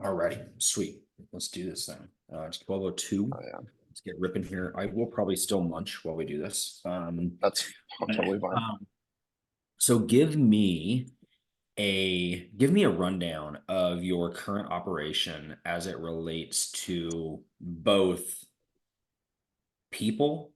Alrighty, sweet. Let's do this then. It's 12:02. Oh, yeah. Let's get ripping here. I will probably still munch while we do this. That's totally fine. So give me a rundown of your current operation as it relates to both people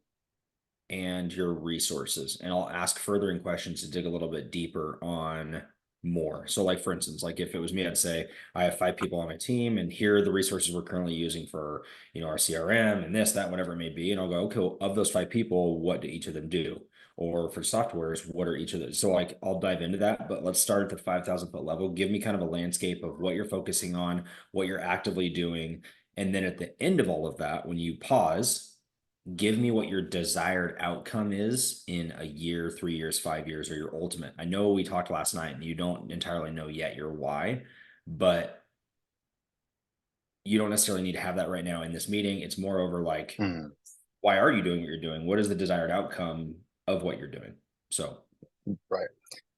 and your resources. And I'll ask furthering questions to dig a little bit deeper on more. So like, for instance, like if it was me, I'd say I have 5 people on my team and here are the resources we're currently using for, our CRM and this, that, whatever it may be. And I'll go, okay, well, of those 5 people, what do each of them do? Or for softwares, what are each of those? So like, I'll dive into that, but let's start at the 5,000 foot level. Give me kind of a landscape of what you're focusing on, what you're actively doing. And then at the end of all of that, when you pause, give me what your desired outcome is in a year, 3 years, 5 years, or your ultimate. I know we talked last night and you don't entirely know yet your why, but you don't necessarily need to have that right now in this meeting. It's more over like, why are you doing what you're doing? What is the desired outcome of what you're doing? So, Right.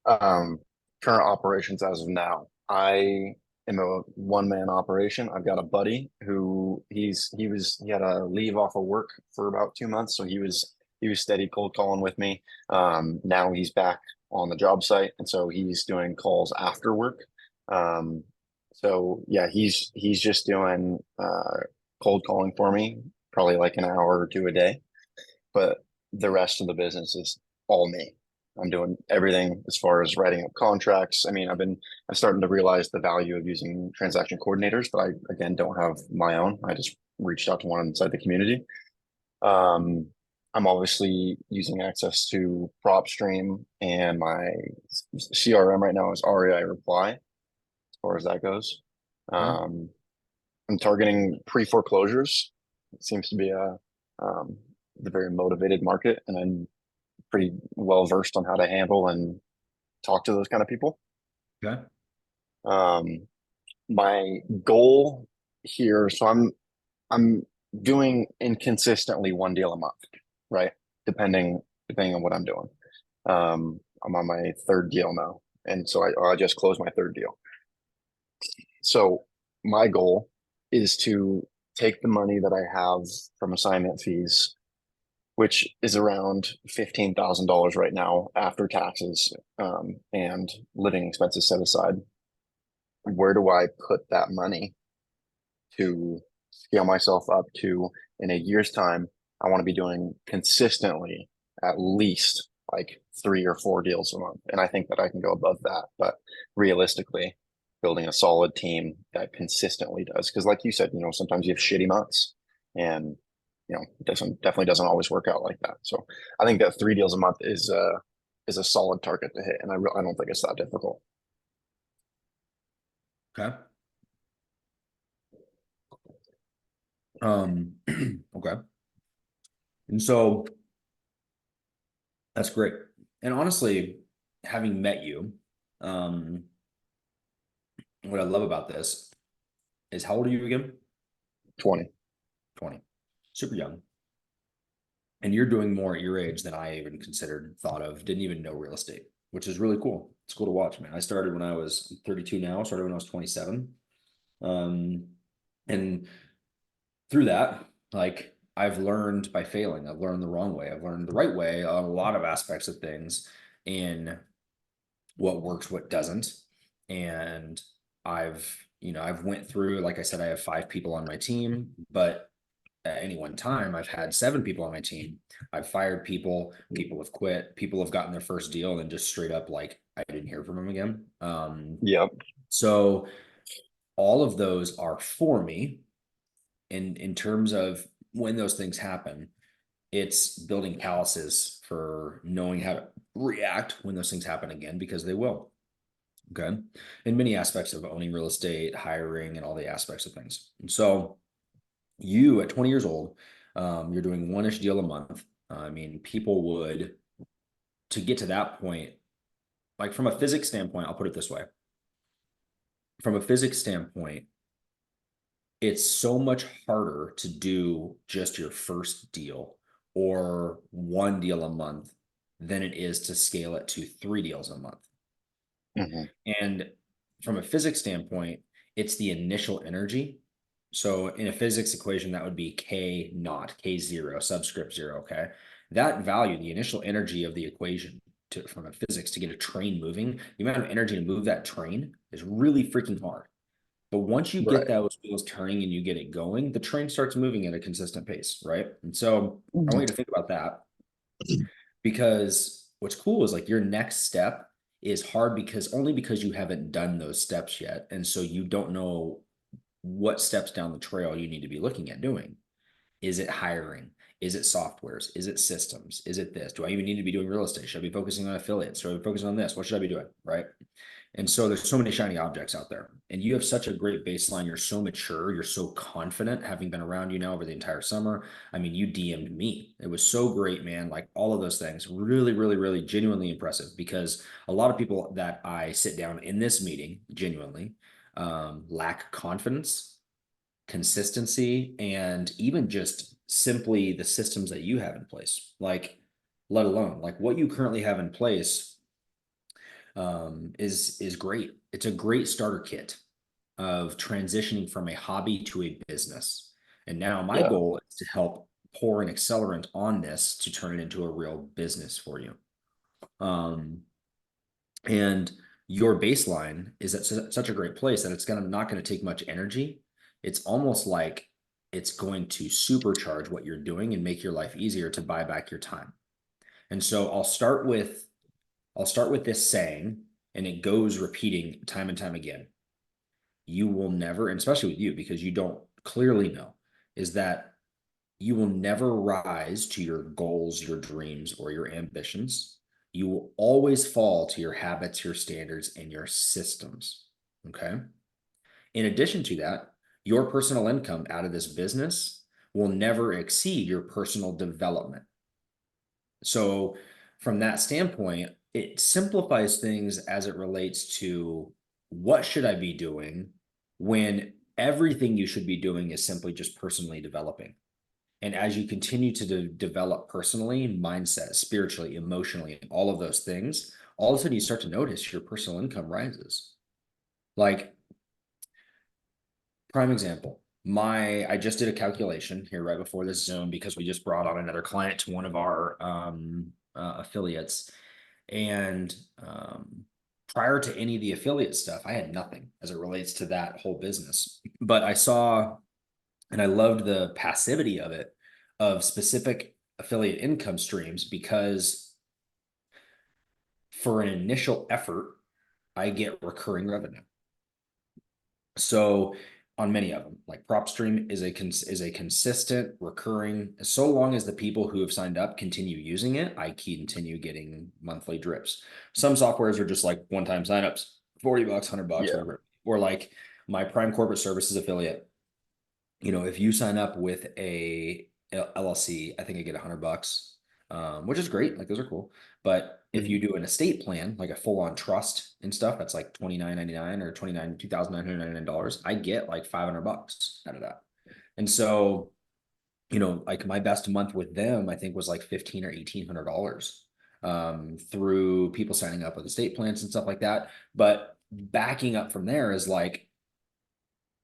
Current operations as of now, I am a one-man operation. I've got a buddy who he had a leave off of work for about 2 months, so he was steady cold calling with me. Now he's back on the job site, and so he's doing calls after work. So yeah, he's just doing cold calling for me, probably like an hour or two a day. But the rest of the business is all me. I'm doing everything as far as writing up contracts. I mean, I'm starting to realize the value of using transaction coordinators, but I again don't have my own. I just reached out to one inside the community. I'm obviously using access to PropStream, and my CRM right now is REI Reply as far as that goes. I'm targeting pre-foreclosures. It seems to be the very motivated market, and I'm pretty well versed on how to handle and talk to those kind of people. okay. My goal here, so I'm doing inconsistently one deal a month, right? Depending on what I'm doing. I'm on my third deal now, and so I just closed my third deal. So my goal is to take the money that I have from assignment fees, which is around $15,000 right now after taxes, and living expenses set aside. Where do I put that money to scale myself up to, in a year's time, I want to be doing consistently at least like 3 or 4 deals a month. And I think that I can go above that. But realistically, building a solid team that consistently does. Because like you said, sometimes you have shitty months, and it definitely doesn't always work out like that. So I think that 3 deals a month is a solid target to hit, and I don't think it's that difficult. Okay. Okay. And so that's great. And honestly, having met you, what I love about this is, how old are you again? 20. 20. Super young. And you're doing more at your age than I even considered, thought of, didn't even know real estate, which is really cool. It's cool to watch, man. I started when I was 32 now, started when I was 27. And through that, like, I've learned by failing. I've learned the wrong way. I've learned the right way on a lot of aspects of things, in what works, what doesn't. And I've went through, like I said, I have 5 people on my team, but at any one time, I've had 7 people on my team. I've fired people have quit, people have gotten their first deal and just straight up, like, I didn't hear from them again. Yep. So all of those are for me. In terms of when those things happen, it's building calluses for knowing how to react when those things happen again, because they will. Okay. In many aspects of owning real estate, hiring, and all the aspects of things. And so you at 20 years old, you're doing one-ish deal a month. I mean, people would, to get to that point, like from a physics standpoint, I'll put it this way. From a physics standpoint, it's so much harder to do just your first deal or one deal a month than it is to scale it to 3 deals a month. Mm-hmm. And from a physics standpoint, It's the initial energy. So in a physics equation, that would be K naught, K zero, subscript zero. Okay. That value, the initial energy of the equation from a physics to get a train moving, the amount of energy to move that train is really freaking hard. But once you get Right. those wheels turning and you get it going, the train starts moving at a consistent pace, right? And so I Mhm. want you to think about that, because what's cool is like your next step is hard because only because you haven't done those steps yet. And so you don't know what steps down the trail you need to be looking at doing. Is it hiring? Is it softwares? Is it systems? Is it this? Do I even need to be doing real estate? Should I be focusing on affiliates? Should I be focusing on this? What should I be doing? Right. And so there's so many shiny objects out there. And you have such a great baseline. You're so mature. You're so confident, having been around you now over the entire summer. I mean, you DM'd me. It was so great, man. Like all of those things. Really, really, really genuinely impressive, because a lot of people that I sit down in this meeting genuinely lack confidence, consistency, and even just simply the systems that you have in place. Like, let alone like what you currently have in place is great. It's a great starter kit of transitioning from a hobby to a business. And now my Yeah. goal is to help pour an accelerant on this to turn it into a real business for you. Um, and your baseline is at such a great place that it's gonna not going to take much energy. It's almost like it's going to supercharge what you're doing and make your life easier to buy back your time. And so I'll start with this saying, and it goes repeating time and time again. You will never, and especially with you, because you don't clearly know, is that you will never rise to your goals, your dreams, or your ambitions. You will always fall to your habits, your standards, and your systems. Okay. In addition to that, your personal income out of this business will never exceed your personal development. So, from that standpoint, it simplifies things as it relates to what should I be doing when everything you should be doing is simply just personally developing. And as you continue to develop personally, mindset, spiritually, emotionally, all of those things, all of a sudden you start to notice your personal income rises. Like, prime example, I just did a calculation here right before this Zoom because we just brought on another client to one of our affiliates. And prior to any of the affiliate stuff, I had nothing as it relates to that whole business. But I saw, and I loved the passivity of it, of specific affiliate income streams, because for an initial effort, I get recurring revenue. So on many of them, like PropStream is a consistent recurring. So long as the people who have signed up continue using it, I continue getting monthly drips. Some softwares are just like one-time signups, $40, $100, Yeah. whatever. Or like my Prime Corporate Services affiliate, if you sign up with a LLC, I think I get $100, which is great. Like those are cool. But if Mhm. you do an estate plan, like a full-on trust and stuff, that's like $29.99 or $2,999. I get like $500 out of that. And so, like my best month with them, I think was like 15 or $1,800 through people signing up with estate plans and stuff like that. But backing up from there is like,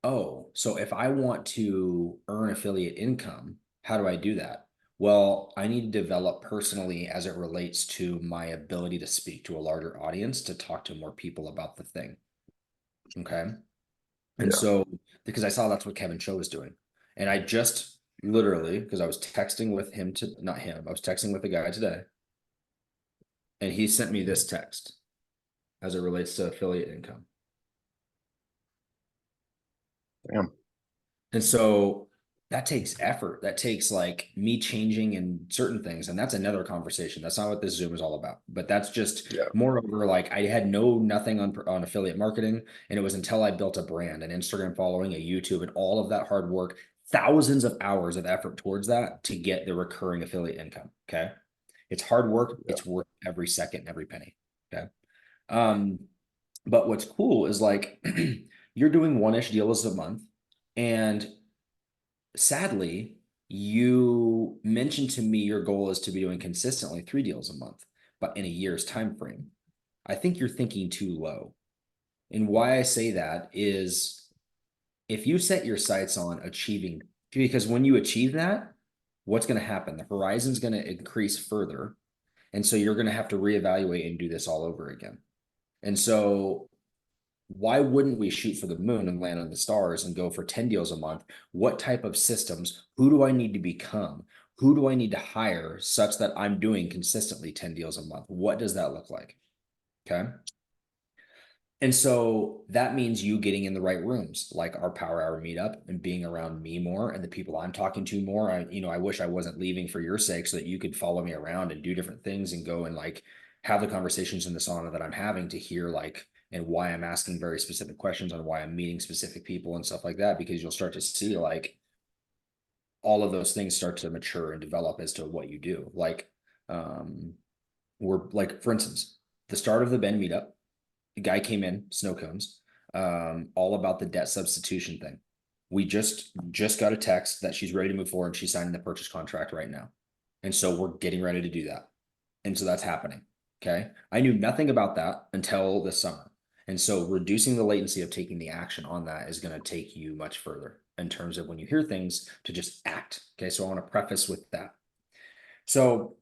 oh, so if I want to earn affiliate income, how do I do that? Well, I need to develop personally as it relates to my ability to speak to a larger audience, to talk to more people about the thing. Okay. And Yeah. so, because I saw that's what Kevin Cho was doing. And I just literally, because I was texting with him to, not him, I was texting with a guy today, and he sent me this text as it relates to affiliate income. Damn. And so that takes effort. That takes like me changing in certain things. And that's another conversation. That's not what this Zoom is all about. But that's just Yeah. moreover, like I had nothing on affiliate marketing. And it was until I built a brand, an Instagram following, a YouTube, and all of that hard work, thousands of hours of effort towards that to get the recurring affiliate income. Okay. It's hard work. Yeah. It's worth every second, every penny. Okay. Um, but what's cool is like you're doing one-ish deals a month. And sadly, you mentioned to me your goal is to be doing consistently 3 deals a month, but in a year's time frame. I think you're thinking too low. And why I say that is if you set your sights on achieving, because when you achieve that, what's going to happen? The horizon's going to increase further. And so you're going to have to reevaluate and do this all over again. And so why wouldn't we shoot for the moon and land on the stars and go for 10 deals a month? What type of systems? Who do I need to become? Who do I need to hire such that I'm doing consistently 10 deals a month? What does that look like? Okay. And so that means you getting in the right rooms, like our power hour meetup and being around me more and the people I'm talking to more. I wish I wasn't leaving for your sake so that you could follow me around and do different things and go and like have the conversations in the sauna that I'm having to hear like and why I'm asking very specific questions on why I'm meeting specific people and stuff like that, because you'll start to see like all of those things start to mature and develop as to what you do. Like, we're like, for instance, the start of the Ben meetup, the guy came in, snow cones, all about the debt substitution thing. We just got a text that she's ready to move forward. She's signing the purchase contract right now. And so we're getting ready to do that. And so that's happening. Okay. I knew nothing about that until this summer. And so reducing the latency of taking the action on that is going to take you much further in terms of when you hear things to just act. Okay. So I want to preface with that. So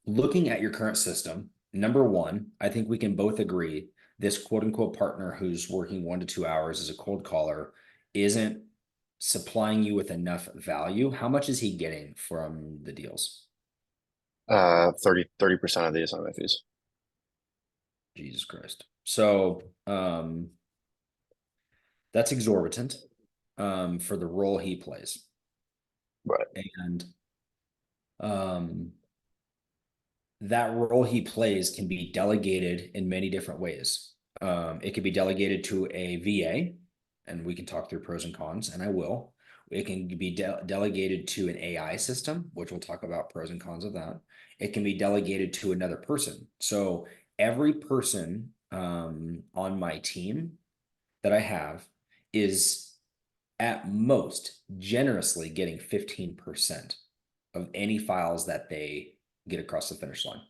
looking at your current system, number one, I think we can both agree this quote unquote partner who's working 1 to 2 hours as a cold caller isn't supplying you with enough value. How much is he getting from the deals? 30% of the assignment fees. Jesus Christ. So that's exorbitant for the role he plays. Right. And um that role he plays can be delegated in many different ways. It can be delegated to a VA, and we can talk through pros and cons, and I will. It can be delegated to an AI system, which we'll talk about pros and cons of that. It can be delegated to another person. So every person on my team that I have is at most generously getting 15% of any files that they get across the finish line.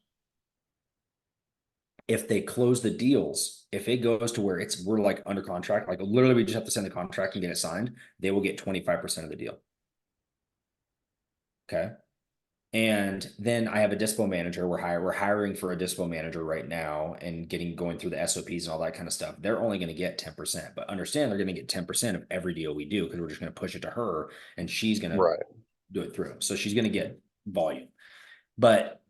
If they close the deals, if it goes to where we're like under contract, like literally we just have to send the contract and get it signed, they will get 25% of the deal. Okay. And then I have a dispo manager. We're hiring for a dispo manager right now and going through the SOPs and all that kind of stuff. They're only going to get 10%, but understand they're going to get 10% of every deal we do because we're just going to push it to her and she's going to Right. do it through. So she's going to get volume. But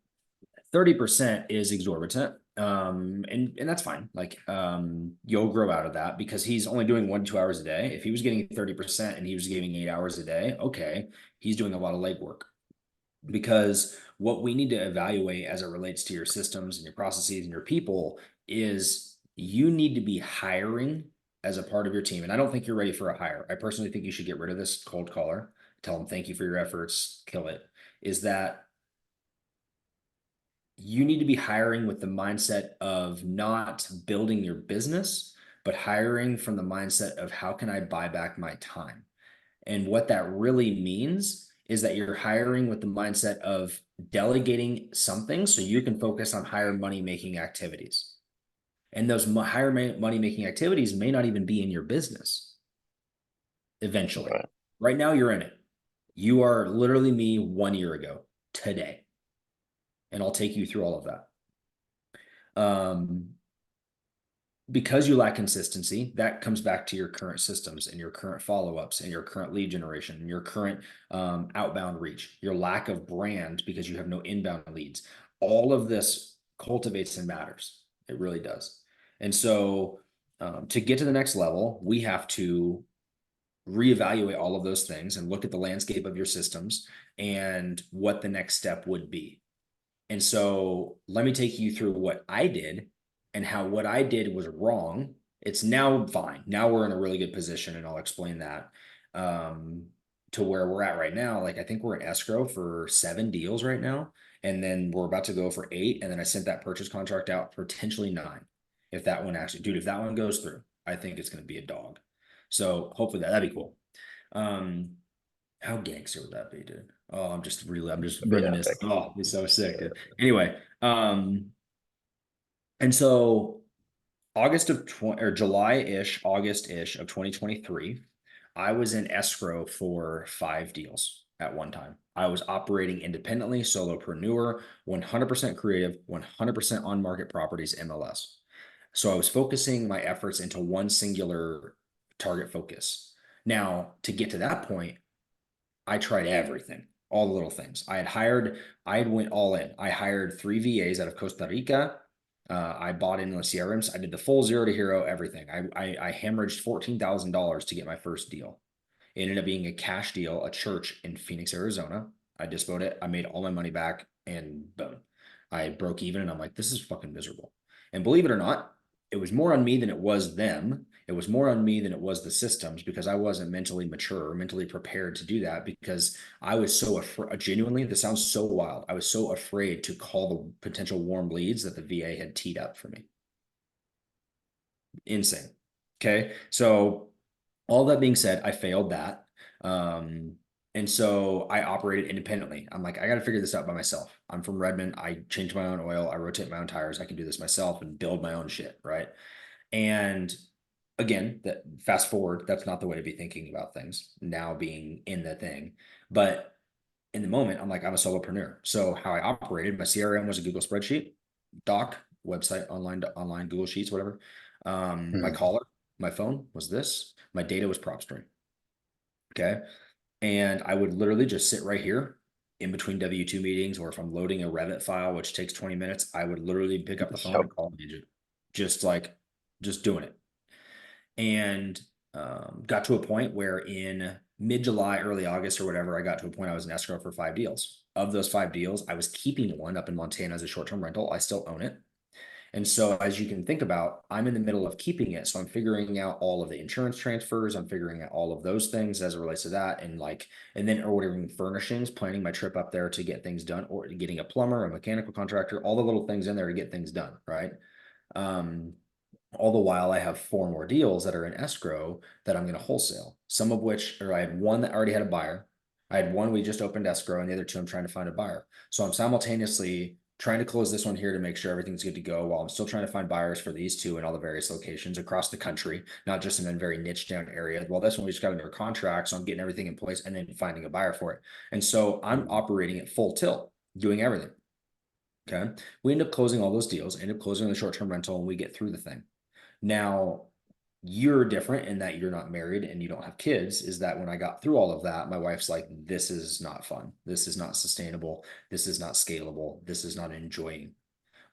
30% is exorbitant. And that's fine. Like, you'll grow out of that because he's only doing 1 to 2 hours a day. If he was getting 30% and he was giving 8 hours a day, okay, he's doing a lot of legwork. Because what we need to evaluate as it relates to your systems and your processes and your people is you need to be hiring as a part of your team. And I don't think you're ready for a hire. I personally think you should get rid of this cold caller, tell them thank you for your efforts, kill it. Is that you need to be hiring with the mindset of not building your business, but hiring from the mindset of how can I buy back my time? And what that really means is that you're hiring with the mindset of delegating something so you can focus on higher money making activities. And those higher money making activities may not even be in your business eventually. Right. Right now, you're in it. You are literally me 1 year ago today. And I'll take you through all of that. Because you lack consistency, that comes back to your current systems and your current follow-ups and your current lead generation and your current outbound reach, your lack of brand because you have no inbound leads. All of this cultivates and matters. It really does. And so to get to the next level, we have to reevaluate all of those things and look at the landscape of your systems and what the next step would be. And so let me take you through what I did and how what I did was wrong. It's now fine. Now we're in a really good position, and I'll explain that to where we're at right now. Like I think we're in escrow for 7 deals right now, and then we're about to go for 8. And then I sent that purchase contract out for potentially 9. If that one actually, dude, if that one goes through, I think it's going to be a dog. So hopefully that'd be cool. Um, how gangster would that be, dude? Oh, I'm just It'd be epic. reminiscing. Oh, it's so sick, dude. Anyway, and so August of 20 or July-ish, August-ish of 2023, I was in escrow for 5 deals at one time. I was operating independently, solopreneur, 100% creative, 100% on market properties, MLS. So I was focusing my efforts into one singular target focus. Now, to get to that point, I tried everything, all the little things. I had went all in. I hired 3 VAs out of Costa Rica. I bought in the CRMs. I did the full zero to hero, everything. I hemorrhaged $14,000 to get my first deal. It ended up being a cash deal, a church in Phoenix, Arizona. I dispoed it. I made all my money back and boom. I broke even and I'm like, this is fucking miserable. And believe it or not, it was more on me than it was them. It was more on me than it was the systems because I wasn't mentally mature or mentally prepared to do that because I was so afraid. Genuinely, this sounds so wild. I was so afraid to call the potential warm leads that the VA had teed up for me. Insane. Okay. So all that being said, I failed that. Um, and so I operated independently. I'm like, I got to figure this out by myself. I'm from Redmond. I change my own oil. I rotate my own tires. I can do this myself and build my own shit. Right. And again, that fast forward, that's not the way to be thinking about things now being in the thing. But in the moment, I'm like, I'm a solopreneur. So how I operated, my CRM was a Google spreadsheet, doc, website, online Google Sheets, whatever. My Mhm. caller, my phone was this. My data was PropStream. Okay. And I would literally just sit right here in between W2 meetings, or if I'm loading a Revit file, which takes 20 minutes, I would literally pick up the phone Yep. and call an agent, just like just doing it. And got to a point where in mid-July, early August or whatever, I got to a point I was in escrow for 5 deals. Of those 5 deals, I was keeping one up in Montana as a short-term rental. I still own it. And so, as you can think about, I'm in the middle of keeping it. So I'm figuring out all of the insurance transfers. I'm figuring out all of those things as it relates to that. And like, and then ordering furnishings, planning my trip up there to get things done, or getting a plumber, a mechanical contractor, all the little things in there to get things done. Right. Um, all the while, I have 4 more deals that are in escrow that I'm going to wholesale. Some of which, or I had one that already had a buyer. I had one we just opened escrow, and the other two I'm trying to find a buyer. So I'm simultaneously trying to close this one here to make sure everything's good to go while I'm still trying to find buyers for these two in all the various locations across the country, not just in a very niche down area. Well, this one we just got under contract, so I'm getting everything in place and then finding a buyer for it. And so I'm operating at full tilt, doing everything. Okay. We end up closing all those deals, end up closing the short-term rental, and we get through the thing. Now, you're different in that you're not married and you don't have kids. Is that when I got through all of that, my wife's like, this is not fun. This is not sustainable. This is not scalable. This is not enjoying.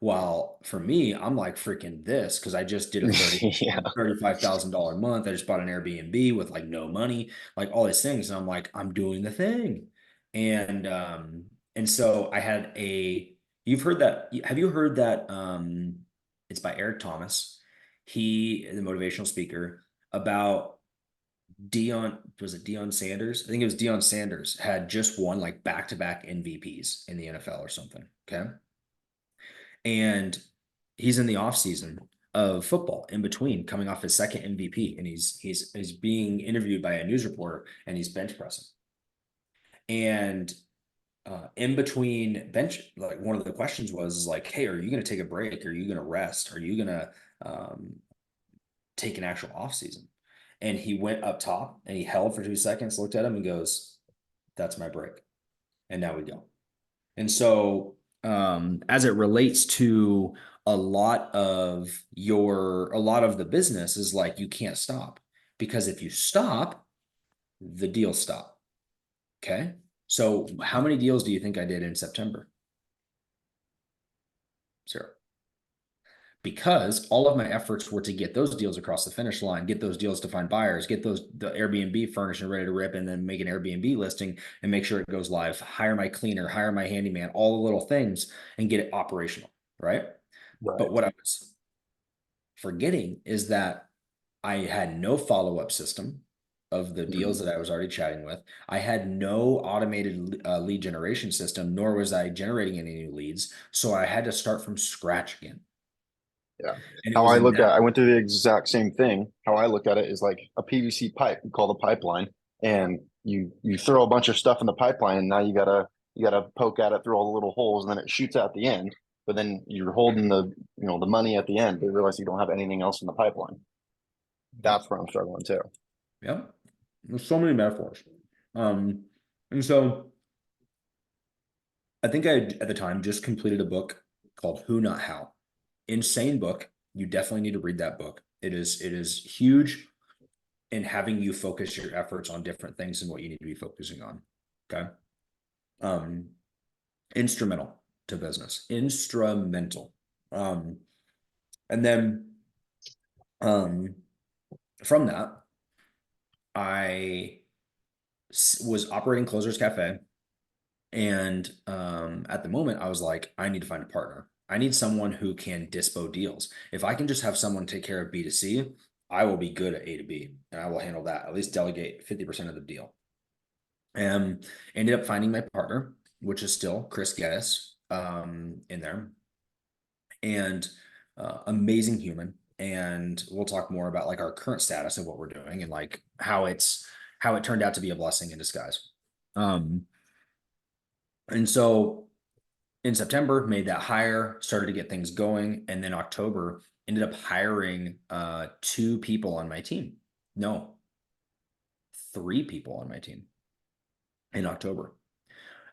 While for me, I'm like freaking this because I just did a Yeah. $35,000 month. I just bought an Airbnb with like no money, like all these things. And I'm like, I'm doing the thing. And so I had you've heard that, have you heard that it's by Eric Thomas. He, the motivational speaker, about was it Deion Sanders? I think it was Deion Sanders had just won like back-to-back MVPs in the NFL or something. Okay. And he's in the off season of football in between coming off his second MVP, and he's being interviewed by a news reporter, and he's bench pressing. And in between bench, like one of the questions was like, hey, are you going to take a break? Are you going to rest? Are you going to take an actual off season? And he went up top and he held for 2 seconds, looked at him and goes, that's my break. And now we go. And so, as it relates to a lot of the business is like you can't stop because if you stop, the deals stop. Okay. So, how many deals do you think I did in September? 0. Because all of my efforts were to get those deals across the finish line, get those deals to find buyers, get the Airbnb furnished and ready to rip, and then make an Airbnb listing and make sure it goes live, hire my cleaner, hire my handyman, all the little things and get it operational, right? Right. But what I was forgetting is that I had no follow-up system of the deals Mhm. that I was already chatting with. I had no automated lead generation system, nor was I generating any new leads. So I had to start from scratch again. Yeah. And it How was I in look that. at, I went through the exact same thing. How I look at it is like a PVC pipe. You call the pipeline, and you throw a bunch of stuff in the pipeline, and now you gotta poke at it through all the little holes, and then it shoots out the end. But then you're holding the money at the end. But you realize you don't have anything else in the pipeline. Yep. That's where I'm struggling too. Yep. There's so many metaphors. And so I think I at the time just completed a book called Who Not How. Insane book. You definitely need to read that book. It is huge in having you focus your efforts on different things and what you need to be focusing on. Okay. Um, Instrumental to business. Instrumental. Um, and then um from that, I was operating Closers Cafe. And at the moment, I was like, I need to find a partner. I need someone who can dispo deals. If I can just have someone take care of B2C, I will be good at A to B and I will handle that, at least delegate 50% of the deal. And ended up finding my partner, which is still Chris Geddes in there. And amazing human. And we'll talk more about like our current status of what we're doing and like how it turned out to be a blessing in disguise. And so in September, made that hire, started to get things going, and then October ended up hiring two people on my team. No, three people on my team in October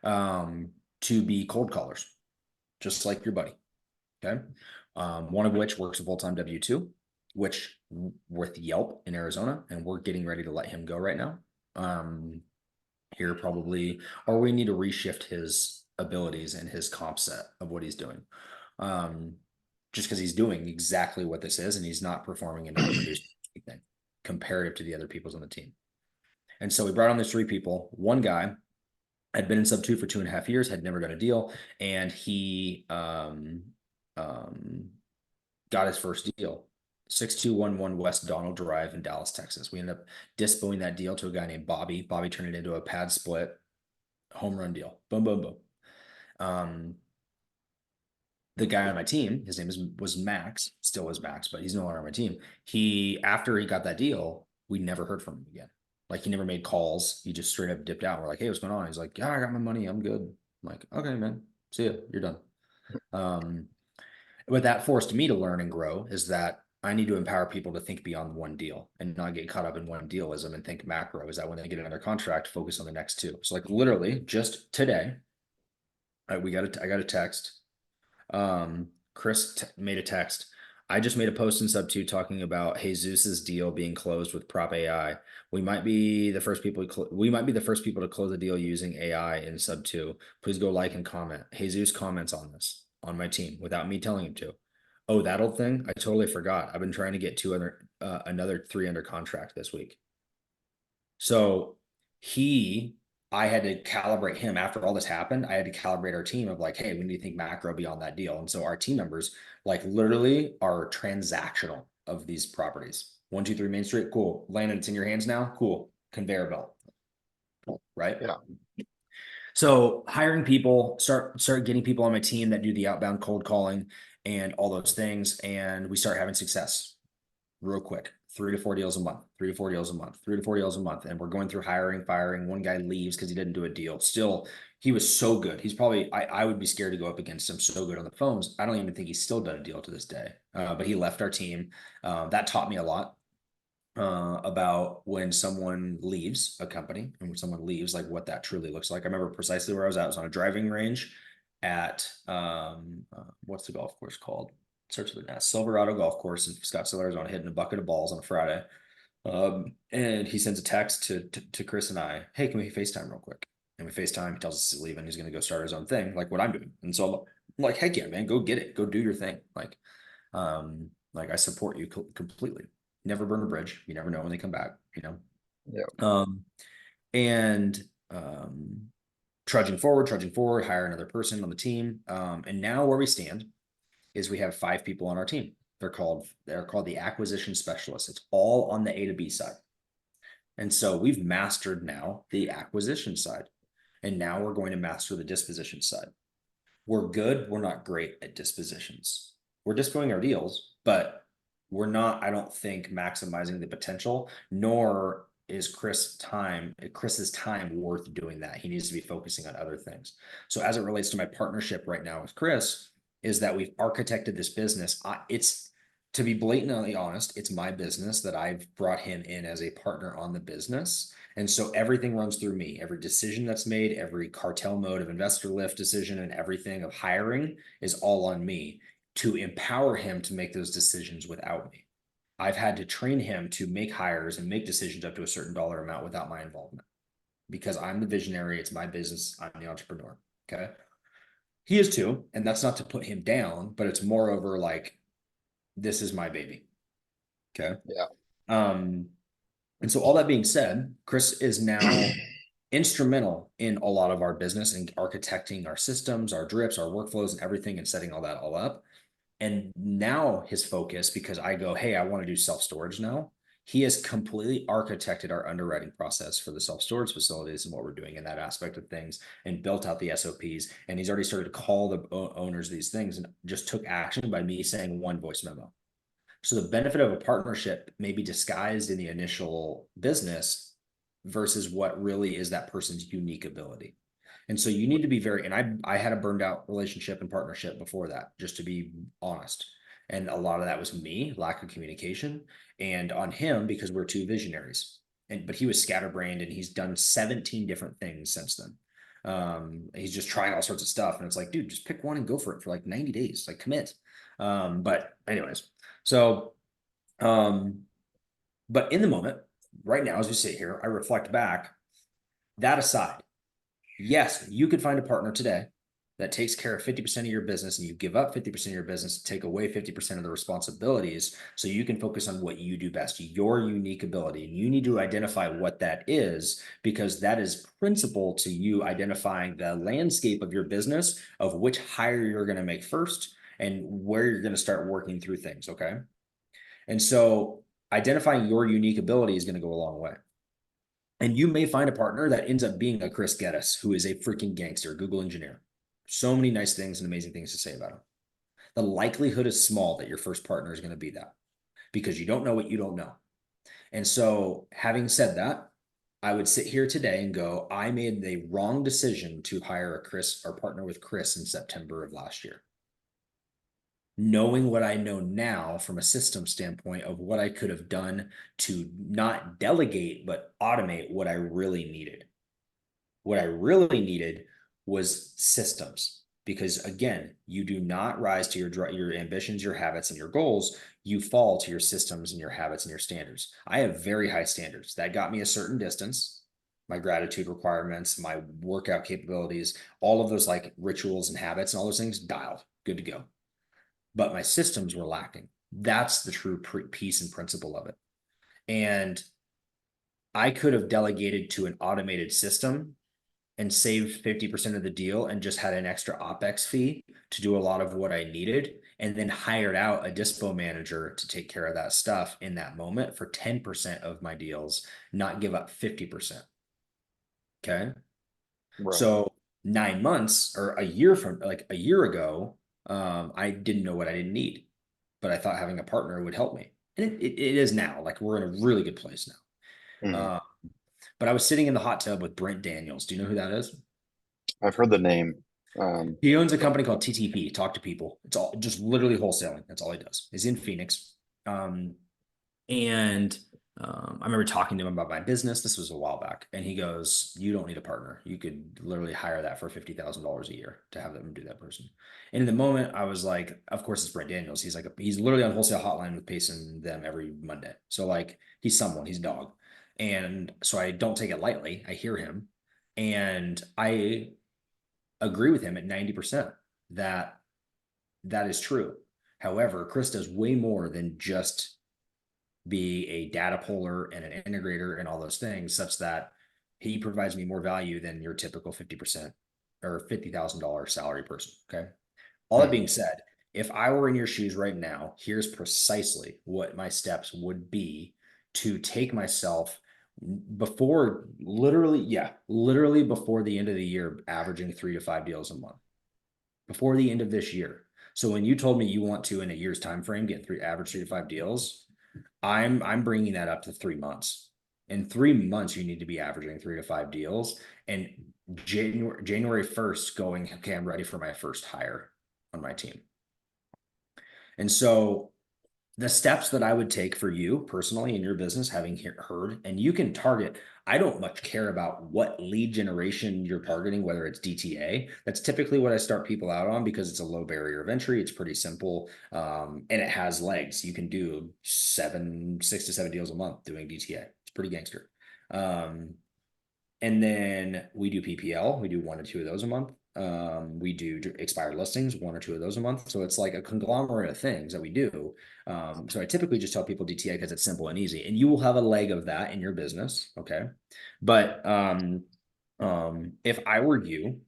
to be cold callers, just like your buddy. Okay. One of which works a full-time W-2, which with Yelp in Arizona, and we're getting ready to let him go right now. Here probably, or we need to reshift his abilities and his comp set of what he's doing. Just because he's doing exactly what this is and he's not performing and not producing anything comparative to the other people's on the team. And so we brought on these three people. One guy had been in sub two for 2.5 years, had never done a deal, and he got his first deal. 6211 West Donald Drive in Dallas, Texas. We ended up dispoing that deal to a guy named Bobby. Bobby turned it into a pad split home run deal. Boom, boom, boom. The guy on my team, his name was Max, still is Max, but he's no longer on my team. After he got that deal, we never heard from him again. Like he never made calls. He just straight up dipped out. We're like, hey, what's going on? He's like, yeah, I got my money. I'm good. I'm like, okay, man. See ya. You're done. What that forced me to learn and grow is that I need to empower people to think beyond one deal and not get caught up in one dealism and think macro. Is that when they get another contract, focus on the next two. So like literally just today, I got a text. Chris made a text. I just made a post in sub two talking about Jesus's deal being closed with Prop AI. We might be the first people to close a deal using AI in sub two. Please go like and comment. Jesus comments on this on my team without me telling him to. Oh, that old thing? I totally forgot. I've been trying to get another three under contract this week. So I had to calibrate him after all this happened. I had to calibrate our team of like, hey, we need to think macro beyond that deal. And so our team members like literally are transactional of these properties. 123 Main Street, cool. Landon, it's in your hands now. Cool. Conveyor belt. Right. Yeah. So hiring people, start getting people on my team that do the outbound cold calling and all those things. And we start having success real quick. 3 to 4 deals a month, 3 to 4 deals a month, 3 to 4 deals a month. And we're going through hiring, firing. One guy leaves because he didn't do a deal. Still, he was so good. He's probably, I would be scared to go up against him, so good on the phones. I don't even think he's still done a deal to this day. But he left our team. That taught me a lot about when someone leaves a company and when someone leaves, like what that truly looks like. I remember precisely where I was at. I was on a driving range at what's the golf course called? Search the Silverado Golf Course in Scottsdale, Arizona, hitting a bucket of balls on a Friday. And he sends a text to Chris and I, hey, can we FaceTime real quick? And we FaceTime, he tells us he's leaving, he's gonna go start his own thing, like what I'm doing. And so I'm like, heck yeah, man, go get it, go do your thing. Like I support you completely. Never burn a bridge. You never know when they come back, you know. Yeah. And trudging forward, hire another person on the team. And now where we stand is we have 5 people on our team. They're called the acquisition specialists. It's all on the A to B side. And so we've mastered now the acquisition side. And now we're going to master the disposition side. We're good. We're not great at dispositions. We're dispoing our deals, but we're not, I don't think, maximizing the potential, nor is Chris's time worth doing that. He needs to be focusing on other things. So as it relates to my partnership right now with Chris, is that we've architected this business. to be blatantly honest, it's my business that I've brought him in as a partner on the business. And so everything runs through me. Every decision that's made, every cartel mode of investor lift decision, and everything of hiring is all on me to empower him to make those decisions without me. I've had to train him to make hires and make decisions up to a certain dollar amount without my involvement because I'm the visionary. It's my business. I'm the entrepreneur. Okay. He is too. And that's not to put him down, but it's moreover like, this is my baby. Okay. Yeah. Um, and so all that being said, Chris is now instrumental in a lot of our business and architecting our systems, our drips, our workflows, and everything, and setting all that all up. And now his focus, because I go, hey, I want to do self-storage now. He has completely architected our underwriting process for the self-storage facilities and what we're doing in that aspect of things and built out the SOPs. And he's already started to call the owners these things and just took action by me saying one voice memo. So the benefit of a partnership may be disguised in the initial business versus what really is that person's unique ability. And so you need to be very, and I had a burned out relationship and partnership before that, just to be honest. And a lot of that was me, lack of communication, and on him because we're two visionaries. And but he was scatterbrained and he's done 17 different things since then. He's just trying all sorts of stuff. And it's like, dude, just pick one and go for it for like 90 days, like commit. But anyways, so um, but in the moment, right now, as we sit here, I reflect back, that aside, yes, you could find a partner today that takes care of 50% of your business and you give up 50% of your business to take away 50% of the responsibilities so you can focus on what you do best, your unique ability. And you need to identify what that is because that is principal to you identifying the landscape of your business of which hire you're going to make first and where you're going to start working through things. Okay. And so identifying your unique ability is going to go a long way. And you may find a partner that ends up being a Chris Geddes, who is a freaking gangster, Google engineer. So many nice things and amazing things to say about him. The likelihood is small that your first partner is going to be that because you don't know what you don't know. And so, having said that, I would sit here today and go, I made the wrong decision to hire a Chris or partner with Chris in September of last year. Knowing what I know now from a system standpoint of what I could have done to not delegate, but automate what I really needed. What I really needed was systems because again, you do not rise to your ambitions, your habits, and your goals. You fall to your systems and your habits and your standards. I have very high standards that got me a certain distance, my gratitude requirements, my workout capabilities, all of those like rituals and habits and all those things dialed, good to go. But my systems were lacking. That's the true piece and principle of it. And I could have delegated to an automated system and saved 50% of the deal and just had an extra OpEx fee to do a lot of what I needed and then hired out a dispo manager to take care of that stuff in that moment for 10% of my deals, not give up 50%. Okay. Right. So 9 months or a year from like a year ago, I didn't know what I didn't need, but I thought having a partner would help me. And it is now. Like we're in a really good place now. Mhm. But I was sitting in the hot tub with Brent Daniels. Do you know who that is? I've heard the name. He owns a company called TTP, Talk to People. It's all just literally wholesaling. That's all he does. He's in Phoenix. And I remember talking to him about my business. This was a while back. And he goes, you don't need a partner. You could literally hire that for $50,000 a year to have them do that person. And in the moment, I was like, of course, it's Brent Daniels. He's literally on wholesale hotline with Pace and them every Monday. So like he's someone, he's a dog. And so I don't take it lightly. I hear him. And I agree with him at 90% that that is true. However, Chris does way more than just be a data puller and an integrator and all those things, such that he provides me more value than your typical 50% or $50,000 salary person. Okay. All that Mhm. being said, if I were in your shoes right now, here's precisely what my steps would be to take myself before literally before the end of the year, averaging 3 to 5 deals a month before the end of this year. So when you told me you want to in a year's time frame get average 3 to 5 deals, I'm bringing that up to 3 months. In 3 months, you need to be averaging 3 to 5 deals. And January 1st, going, okay, I'm ready for my first hire on my team. And so the steps that I would take for you personally in your business, having heard, and you can target. I don't much care about what lead generation you're targeting, whether it's DTA. That's typically what I start people out on because it's a low barrier of entry. It's pretty simple, and it has legs. You can do 6 to 7 deals a month doing DTA. It's pretty gangster. And then we do PPL. We do 1 to 2 of those a month. We do expired listings, 1 or 2 of those a month. So it's like a conglomerate of things that we do. So I typically just tell people DTA because it's simple and easy, and you will have a leg of that in your business. Okay. But if I were you,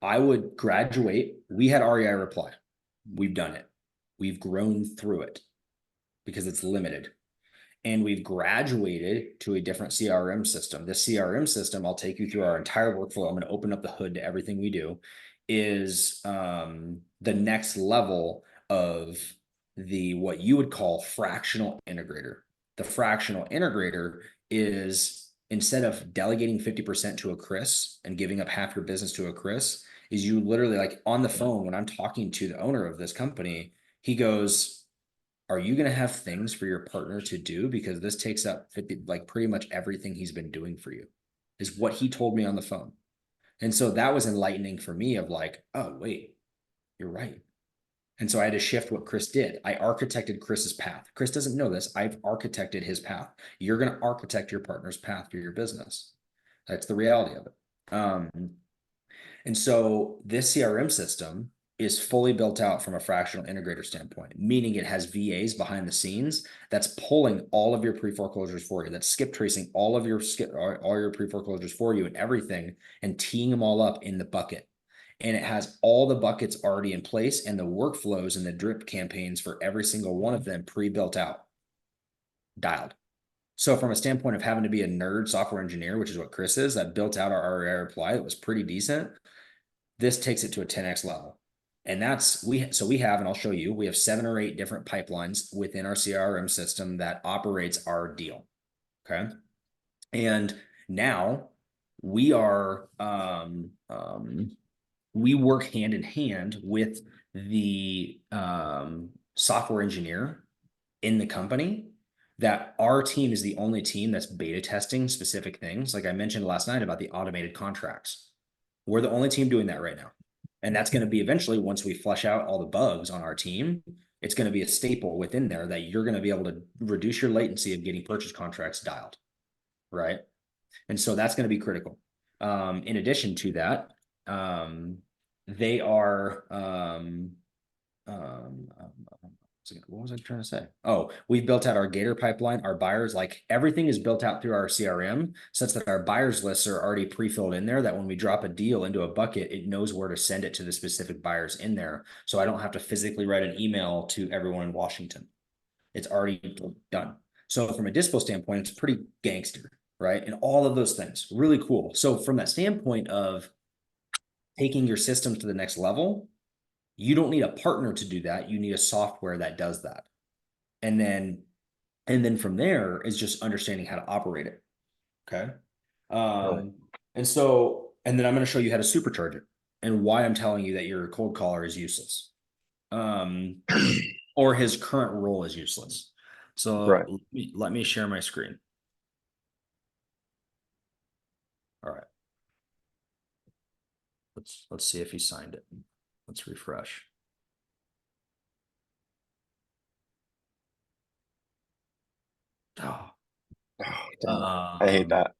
I would graduate. We had REI reply. We've done it. We've grown through it because it's limited, and we've graduated to a different CRM system. This CRM system, I'll take you through our entire workflow. I'm going to open up the hood to everything we do, is the next level of the what you would call fractional integrator. The fractional integrator is, instead of delegating 50% to a Chris and giving up half your business to a Chris, is you literally, like, on the phone when I'm talking to the owner of this company, he goes, are you going to have things for your partner to do? Because this takes up 50, like pretty much everything he's been doing for you, is what he told me on the phone. And so that was enlightening for me of like, oh, wait, you're right. And so I had to shift what Chris did. I architected Chris's path. Chris doesn't know this. I've architected his path. You're going to architect your partner's path for your business. That's the reality of it. And so this CRM system is fully built out from a fractional integrator standpoint, meaning it has VAs behind the scenes that's pulling all of your pre-foreclosures for you, that's skip tracing all your pre-foreclosures for you and everything, and teeing them all up in the bucket. And it has all the buckets already in place and the workflows and the drip campaigns for every single one of them pre-built out, dialed. So from a standpoint of having to be a nerd software engineer, which is what Chris is, that built out our REI reply that was pretty decent, this takes it to a 10x level. And that's we have, and I'll show you, we have 7 or 8 different pipelines within our CRM system that operates our deal. Okay. And now we are we work hand in hand with the software engineer in the company, that our team is the only team that's beta testing specific things. Like I mentioned last night about the automated contracts. We're the only team doing that right now. And that's going to be eventually, once we flush out all the bugs on our team, it's going to be a staple within there that you're going to be able to reduce your latency of getting purchase contracts dialed. Right. And so that's going to be critical. In addition to that, they are, what was I trying to say? Oh, we've built out our Gator pipeline. Our buyers, like, everything is built out through our CRM, such that our buyers lists are already pre-filled in there, that when we drop a deal into a bucket, it knows where to send it to the specific buyers in there. So I don't have to physically write an email to everyone in Washington. It's already done. So from a dispo standpoint, it's pretty gangster, right? And all of those things, really cool. So from that standpoint of taking your systems to the next level, you don't need a partner to do that. You need a software that does that. And then from there is just understanding how to operate it. Okay. And so, and then I'm going to show you how to supercharge it and why I'm telling you that your cold caller is useless. Or his current role is useless. So Right. let me share my screen. All right. Let's see if he signed it. Let's refresh. Oh, I hate that.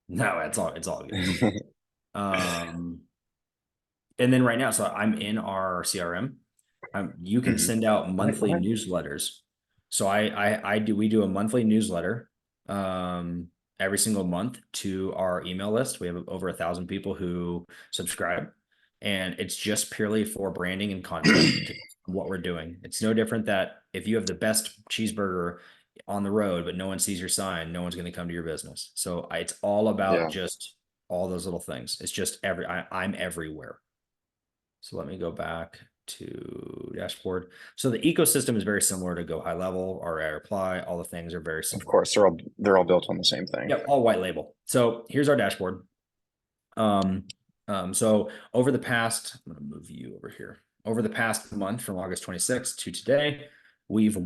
No, it's all good. And then right now, so I'm in our CRM. You can send out monthly newsletters. So we do a monthly newsletter every single month to our email list. We have over 1,000 people who subscribe, and it's just purely for branding and content to what we're doing. It's no different that if you have the best cheeseburger on the road, but no one sees your sign, no one's going to come to your business. So it's all about just all those little things. It's just I'm everywhere. So let me go back to dashboard. So the ecosystem is very similar to Go High Level or AirPly. All the things are very similar. Of course, they're all built on the same thing. Yep, all white label. So here's our dashboard. So over the past, I'm going to move you over here. Over the past month, from August 26th to today, we've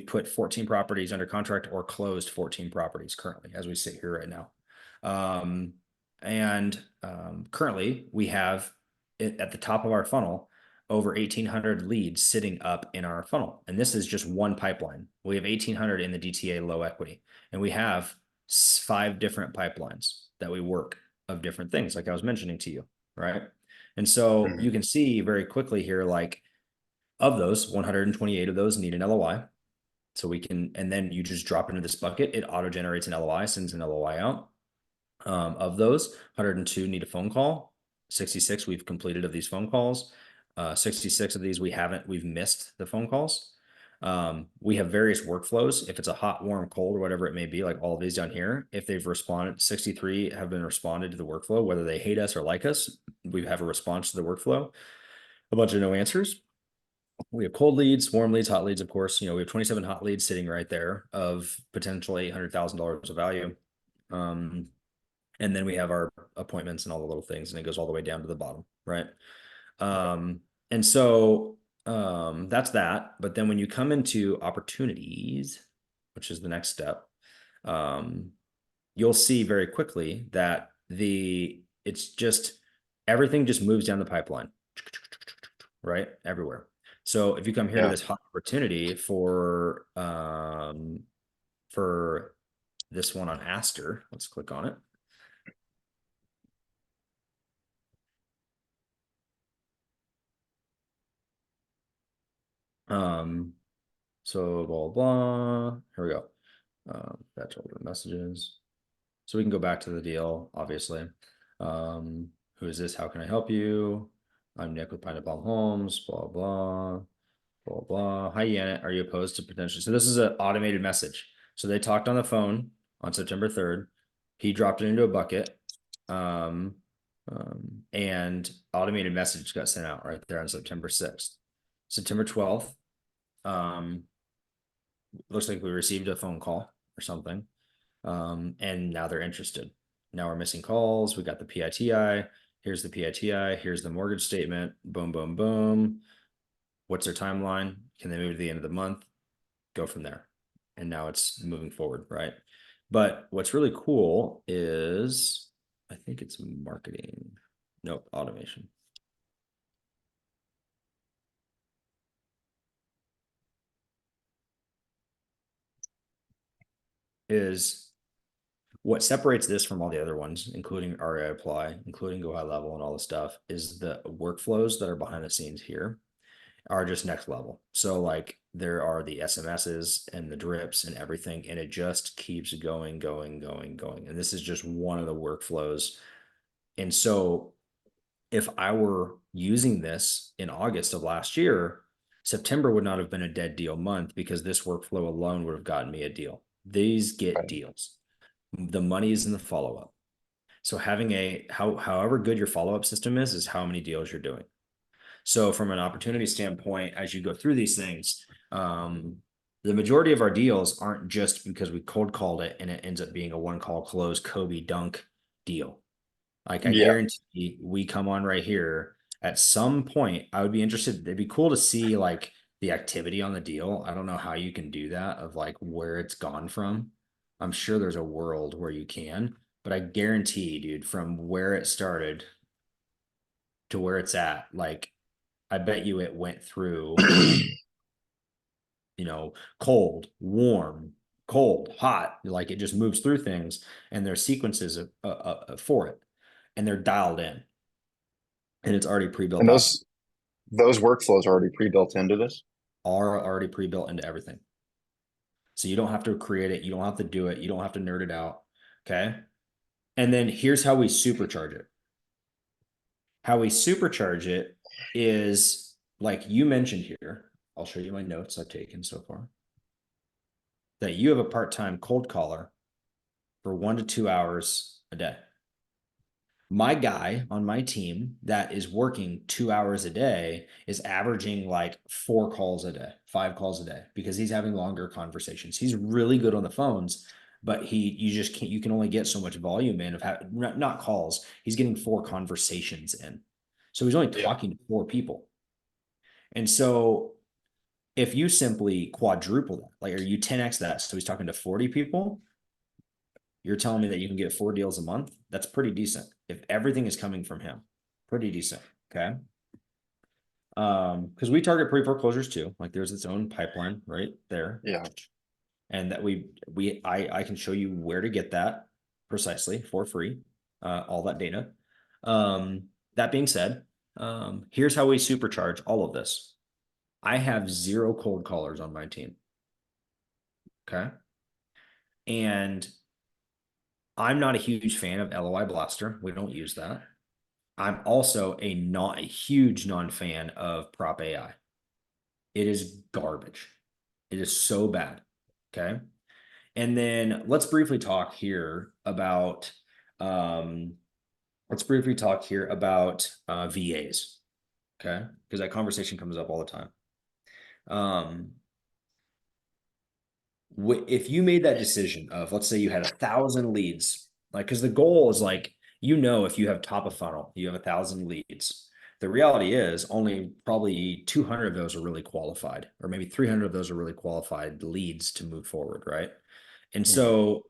put 14 properties under contract or closed 14 properties currently as we sit here right now. Currently we have it at the top of our funnel over 1,800 leads sitting up in our funnel. And this is just one pipeline. We have 1,800 in the DTA low equity, and we have 5 different pipelines that we work of different things, like I was mentioning to you, right? And so Mhm. you can see very quickly here, like of those, 128 of those need an LOI. So we can, and then you just drop into this bucket. It auto generates an LOI, sends an LOI out. Of those, 102 need a phone call. 66 we've completed of these phone calls. 66 of these we've missed the phone calls. We have various workflows. If it's a hot, warm, cold, or whatever it may be, like all of these down here, if they've responded, 63 have been responded to the workflow, whether they hate us or like us, we have a response to the workflow. A bunch of no answers. We have cold leads, warm leads, hot leads, of course. We have 27 hot leads sitting right there of potentially $800,000 of value. And then we have our appointments and all the little things, and it goes all the way down to the bottom, right? And so that's that. But then when you come into opportunities, which is the next step, you'll see very quickly that it's just everything just moves down the pipeline, right? Everywhere. So if you come here to Yeah. this hot opportunity for this one on Aster, let's click on it. So blah blah. Here we go. Batch older messages. So we can go back to the deal, obviously. Who is this? How can I help you? I'm Nick with Pineapple Homes, blah blah. Blah blah. Hi Janet, are you opposed to potentially? So this is an automated message. So they talked on the phone on September 3rd. He dropped it into a bucket. And automated message got sent out right there on September 6th. September 12th, looks like we received a phone call or something. And now they're interested. Now we're missing calls. We got the PITI. Here's the PITI. Here's the mortgage statement. Boom, boom, boom. What's their timeline? Can they move to the end of the month? Go from there. And now it's moving forward, right? But what's really cool is I think it's marketing. Nope, automation. Is what separates this from all the other ones, including REI Apply, including Go High Level and all the stuff, is the workflows that are behind the scenes here are just next level. So like there are the SMSs and the drips and everything, and it just keeps going, going, going, going. And this is just one of the workflows. And so if I were using this in August of last year, September would not have been a dead deal month because this workflow alone would have gotten me a deal. These get Right. deals. The money is in the follow up. So having however good your follow up system is how many deals you're doing. So from an opportunity standpoint, as you go through these things, the majority of our deals aren't just because we cold called it and it ends up being a one call close Kobe dunk deal. Like I Yeah. guarantee we come on right here at some point. I would be interested. It'd be cool to see like the activity on the deal. I don't know how you can do that of like where it's gone from. I'm sure there's a world where you can, but I guarantee, dude, from where it started to where it's at, like I bet you it went through, cold, warm, cold, hot. Like it just moves through things, and there's sequences for it, and they're dialed in, and it's already pre-built And out, those workflows are already pre-built into this. are already pre-built into everything. So you don't have to create it, you don't have to do it, you don't have to nerd it out. Okay. And then here's how we supercharge it. How we supercharge it is like you mentioned here. I'll show you my notes I've taken so far. That you have a part-time cold caller for 1 to 2 hours a day. My guy on my team that is working 2 hours a day is averaging like 4 calls a day, 5 calls a day, because he's having longer conversations. He's really good on the phones, but you just can't, you can only get so much volume in of not calls. He's getting 4 conversations in. So he's only Yeah. talking to 4 people. And so If you simply quadruple that, like, or you 10x that, so he's talking to 40 people, you're telling me that you can get 4 deals a month? That's pretty decent. If everything is coming from him, pretty decent. Okay. Because we target pre-foreclosures too. Like there's its own pipeline right there. Yeah. And that I can show you where to get that precisely for free, all that data. That being said, here's how we supercharge all of this. I have 0 cold callers on my team. Okay. And I'm not a huge fan of LOI Blaster. We don't use that. I'm also a huge non-fan of Prop AI. It is garbage. It is so bad. Okay. And then um, let's briefly talk here about VAs. Okay. Because that conversation comes up all the time. Um, if you made that decision of, let's say you had 1,000 leads, like, because the goal is like, if you have top of funnel, you have 1,000 leads. The reality is only probably 200 of those are really qualified, or maybe 300 of those are really qualified leads to move forward, right? And Mhm. so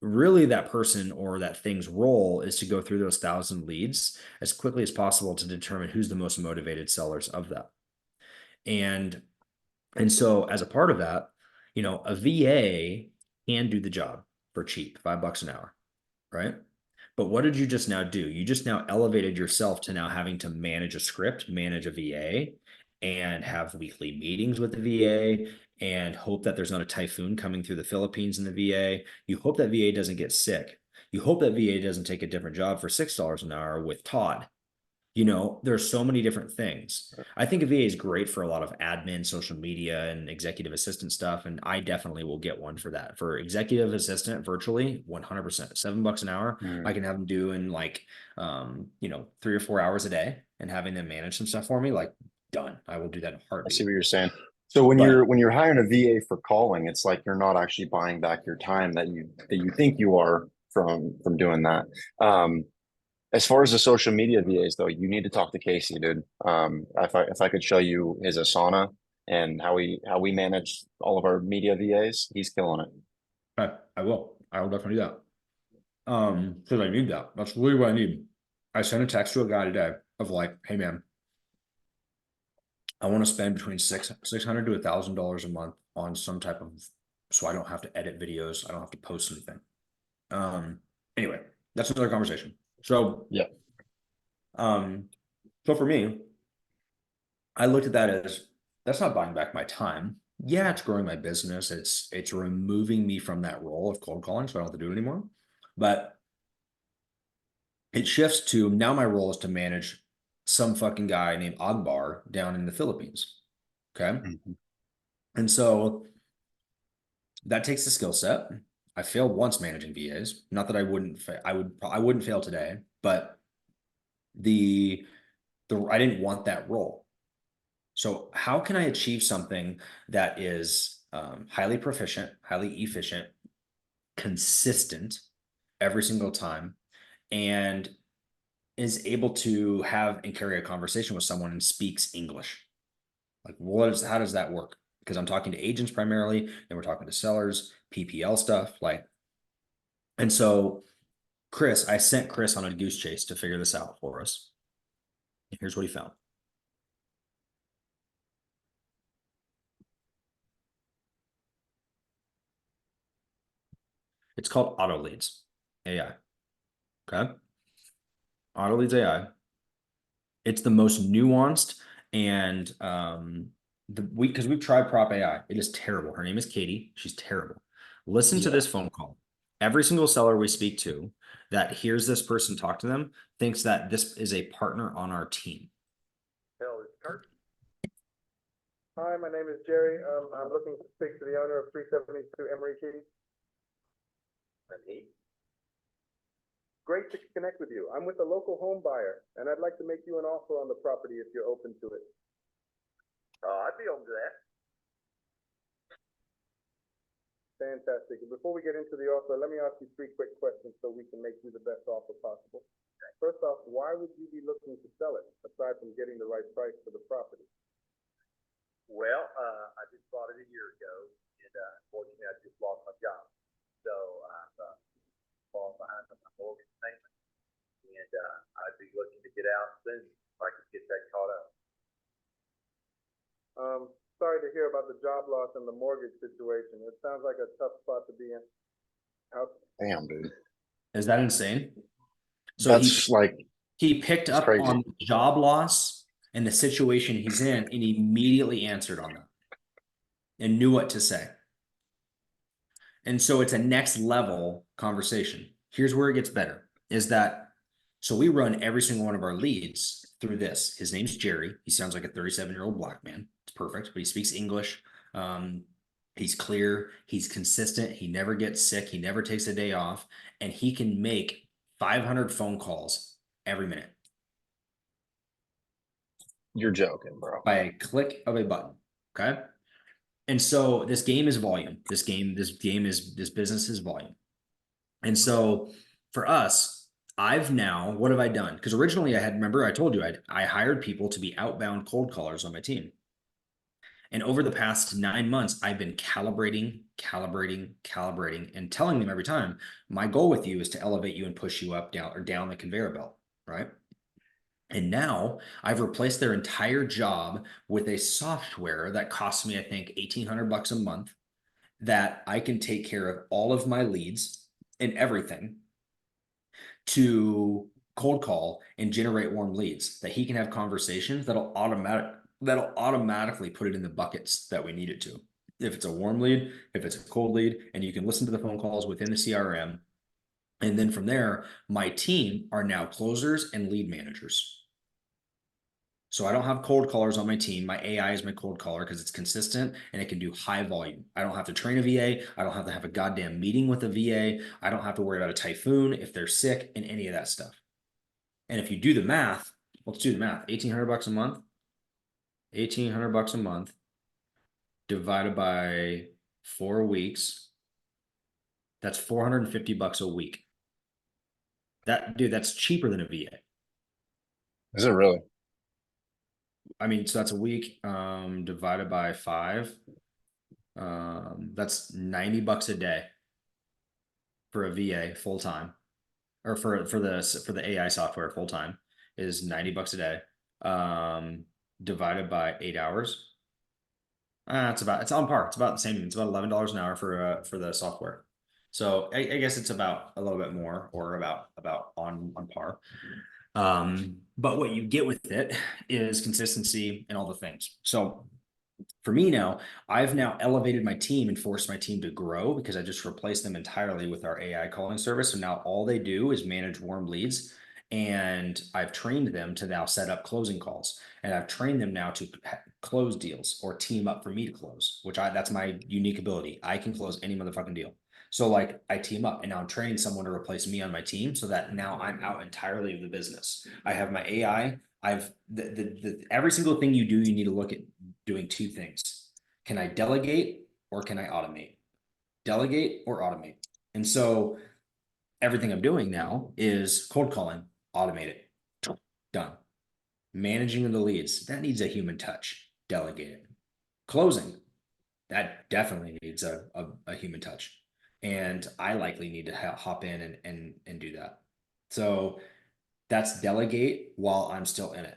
really that person or that thing's role is to go through those 1,000 leads as quickly as possible to determine who's the most motivated sellers of that. And and so as a part of that, a VA can do the job for cheap, $5 an hour, right? But what did you just now do? You just now elevated yourself to now having to manage a script, manage a VA, and have weekly meetings with the VA and hope that there's not a typhoon coming through the Philippines in the VA. You hope that VA doesn't get sick. You hope that VA doesn't take a different job for $6 an hour with Todd. There's so many different things. I think a VA is great for a lot of admin, social media, and executive assistant stuff. And I definitely will get one for that. For executive assistant virtually, 100%, $7 an hour. I Mm. can have them doing like, 3 or 4 hours a day and having them manage some stuff for me. Like, done. I will do that in a I see what heartbeat. you're saying. So when But you're hiring a VA for calling, it's like you're not actually buying back your time that you think you are from doing that. As far as the social media VAs though, you need to talk to Casey, dude. If I could show you his Asana and how we manage all of our media VAs, he's killing it. I will. I will definitely do that. Because I need that. That's really what I need. I sent a text to a guy today of like, hey man, I want to spend between $600 to $1,000 a month on some type of, so I don't have to edit videos. I don't have to post anything. Um, anyway, that's another conversation. So, Yeah. um, so for me, I looked at that as that's not buying back my time. Yeah, it's growing my business. It's removing me from that role of cold calling, so I don't have to do it anymore. But it shifts to now my role is to manage some fucking guy named Agbar down in the Philippines. Okay. Mhm. And so that takes the skill set. I failed once managing VAs. Not that I wouldn't I wouldn't fail today, but the I didn't want that role. So how can I achieve something that is highly proficient, highly efficient, consistent every single time, and is able to have and carry a conversation with someone and speaks English? Like, how does that work? Because I'm talking to agents primarily, and we're talking to sellers, PPL stuff, like, and so I sent Chris on a goose chase to figure this out for us. Here's what he found. It's called Auto Leads AI. Okay. Auto Leads AI. It's the most nuanced and because we've tried Prop AI. It is terrible. Her name is Katie. She's terrible. Listen to Yeah. this phone call. Every single seller we speak to that hears this person talk to them thinks that this is a partner on our team. Hell, it's Kurt. Hi, my name is Jerry. I'm looking to speak to the owner of 372 Emery Keys. And he? Great to connect with you. I'm with a local home buyer, and I'd like to make you an offer on the property if you're open to it. I'd be open to that. Fantastic. Before we get into the offer, let me ask you 3 quick questions so we can make you the best offer possible. First off, why would you be looking to sell it, aside from getting the right price for the property? Well, I just bought it a year ago, and unfortunately, I just lost my job. So I'm falling behind on my mortgage payment, and I'd be looking to get out soon if I could get that caught up. Sorry to hear about the job loss and the mortgage situation. It sounds like a tough spot to be in. Damn, dude. Is that insane? So That's like, he picked it's up crazy. on job loss and the situation he's in and immediately answered on that and knew what to say. And so it's a next level conversation. Here's where it gets better is that, so we run every single one of our leads through this. His name's Jerry. He sounds like a 37-year-old black man. It's perfect, but he speaks English. He's clear. He's consistent. He never gets sick. He never takes a day off, and he can make 500 phone calls every minute You're joking, bro. by a click of a button. Okay. And so this game is volume. This business is volume. And so for us, what have I done? Because originally I told you I hired people to be outbound cold callers on my team. And over the past 9 months, I've been calibrating, and telling them every time, my goal with you is to elevate you and push you up, down the conveyor belt, right? And now I've replaced their entire job with a software that costs me, I think, $1,800 a month, that I can take care of all of my leads and everything to cold call and generate warm leads, that he can have conversations that'll automatically put it in the buckets that we need it to. If it's a warm lead, if it's a cold lead, and you can listen to the phone calls within the CRM. And then from there, my team are now closers and lead managers. So I don't have cold callers on my team. My AI is my cold caller because it's consistent and it can do high volume. I don't have to train a VA. I don't have to have a goddamn meeting with a VA. I don't have to worry about a typhoon if they're sick and any of that stuff. And if you do the math, let's do the math. $1,800 a month. $1,800 a month divided by 4 weeks. That's $450 a week. That's cheaper than a VA. Is it really? I mean, so that's a week divided by 5. That's $90 a day for a VA full time, or for the AI software full time is $90 a day. Divided by 8 hours. It's on par. It's about the same. It's about $11 an hour for the software. So I guess it's about a little bit more, or about on par. But what you get with it is consistency and all the things. So for me now, I've now elevated my team and forced my team to grow because I just replaced them entirely with our AI calling service. So now all they do is manage warm leads. And I've trained them to now set up closing calls. And I've trained them now to close deals or team up for me to close, that's my unique ability. I can close any motherfucking deal. So like I team up, and now I'm training someone to replace me on my team so that now I'm out entirely of the business. I have my AI. I've every single thing you do, you need to look at doing 2 things. Can I delegate or can I automate? Delegate or automate. And so everything I'm doing now is cold calling, automate it. Done. Managing the leads, that needs a human touch. Delegate it. Closing, that definitely needs a human touch. And I likely need to hop in and do that. So that's delegate while I'm still in it.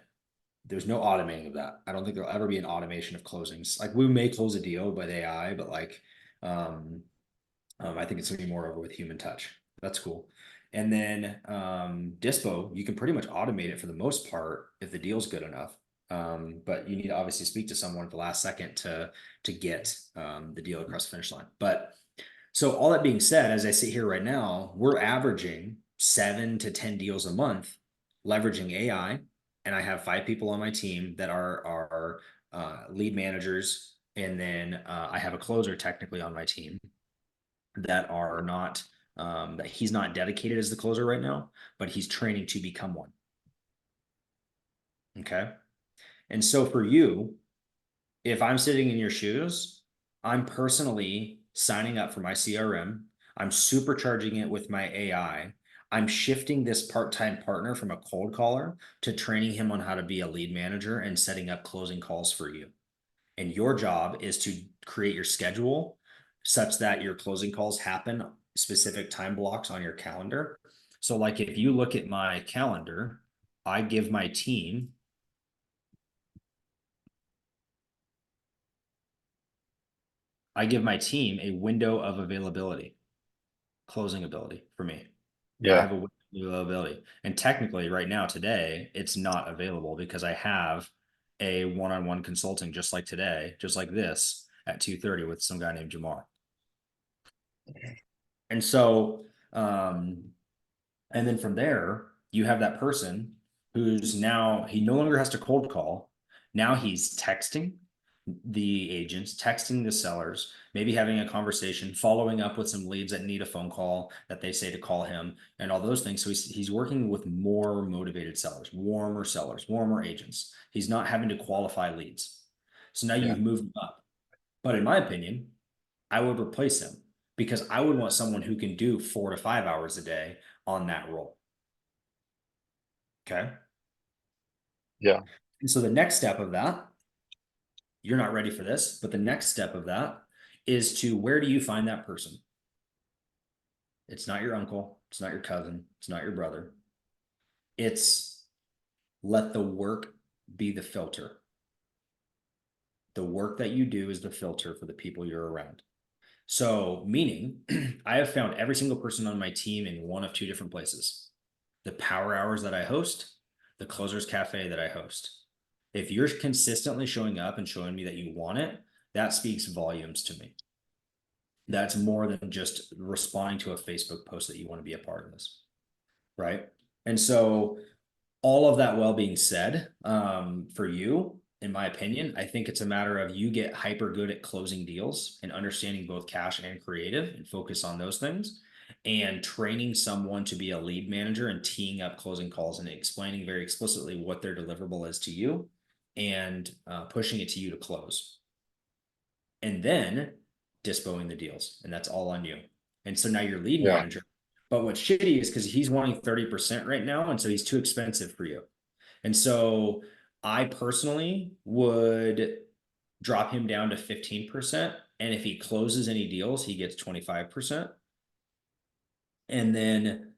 There's no automating of that. I don't think there'll ever be an automation of closings. Like we may close a deal by AI, but like, I think it's gonna be more over with human touch. That's cool. And then Dispo, you can pretty much automate it for the most part if the deal's good enough. But you need to obviously speak to someone at the last second to get the deal across the finish line. But so all that being said, as I sit here right now, we're averaging 7 to 10 deals a month, leveraging AI. And I have 5 people on my team that are lead managers. And then I have a closer technically on my team that are not, that he's not dedicated as the closer right now, but he's training to become one. Okay. And so for you, if I'm sitting in your shoes, I'm personally signing up for my CRM. I'm supercharging it with my AI. I'm shifting this part-time partner from a cold caller to training him on how to be a lead manager and setting up closing calls for you. And your job is to create your schedule such that your closing calls happen specific time blocks on your calendar. So like if you look at my calendar, I give my team a window of availability, closing ability for me. I have a window of availability. And technically right now, today, it's not available because I have a one-on-one consulting just like today, just like this at 2:30 with some guy named Jamar. And so, and then from there, you have that person who's now, he no longer has to cold call. Now he's texting the agents, texting the sellers, maybe having a conversation, following up with some leads that need a phone call that they say to call him, and all those things. So he's working with more motivated sellers, warmer agents. He's not having to qualify leads. So now you've moved him up. But in my opinion, I would replace him because I would want someone who can do 4 to 5 hours a day on that role. Okay. Yeah. And so the next step of that, you're not ready for this, but the next step of that is to, where do you find that person? It's not your uncle. It's not your cousin. It's not your brother. It's, let the work be the filter. The work that you do is the filter for the people you're around. So meaning I have found every single person on my team in one of two different places: the power hours that I host, the closers cafe that I host. If you're consistently showing up and showing me that you want it, that speaks volumes to me. That's more than just responding to a Facebook post that you want to be a part of this. Right. And so all of that well being said, for you, in my opinion, I think it's a matter of you get hyper good at closing deals and understanding both cash and creative and focus on those things, and training someone to be a lead manager and teeing up closing calls and explaining very explicitly what their deliverable is to you, and pushing it to you to close. And then dispoing the deals, and that's all on you. And so now you're lead manager. But what's shitty is because he's wanting 30% right now, and so he's too expensive for you. And so I personally would drop him down to 15%. And if he closes any deals, he gets 25%. And then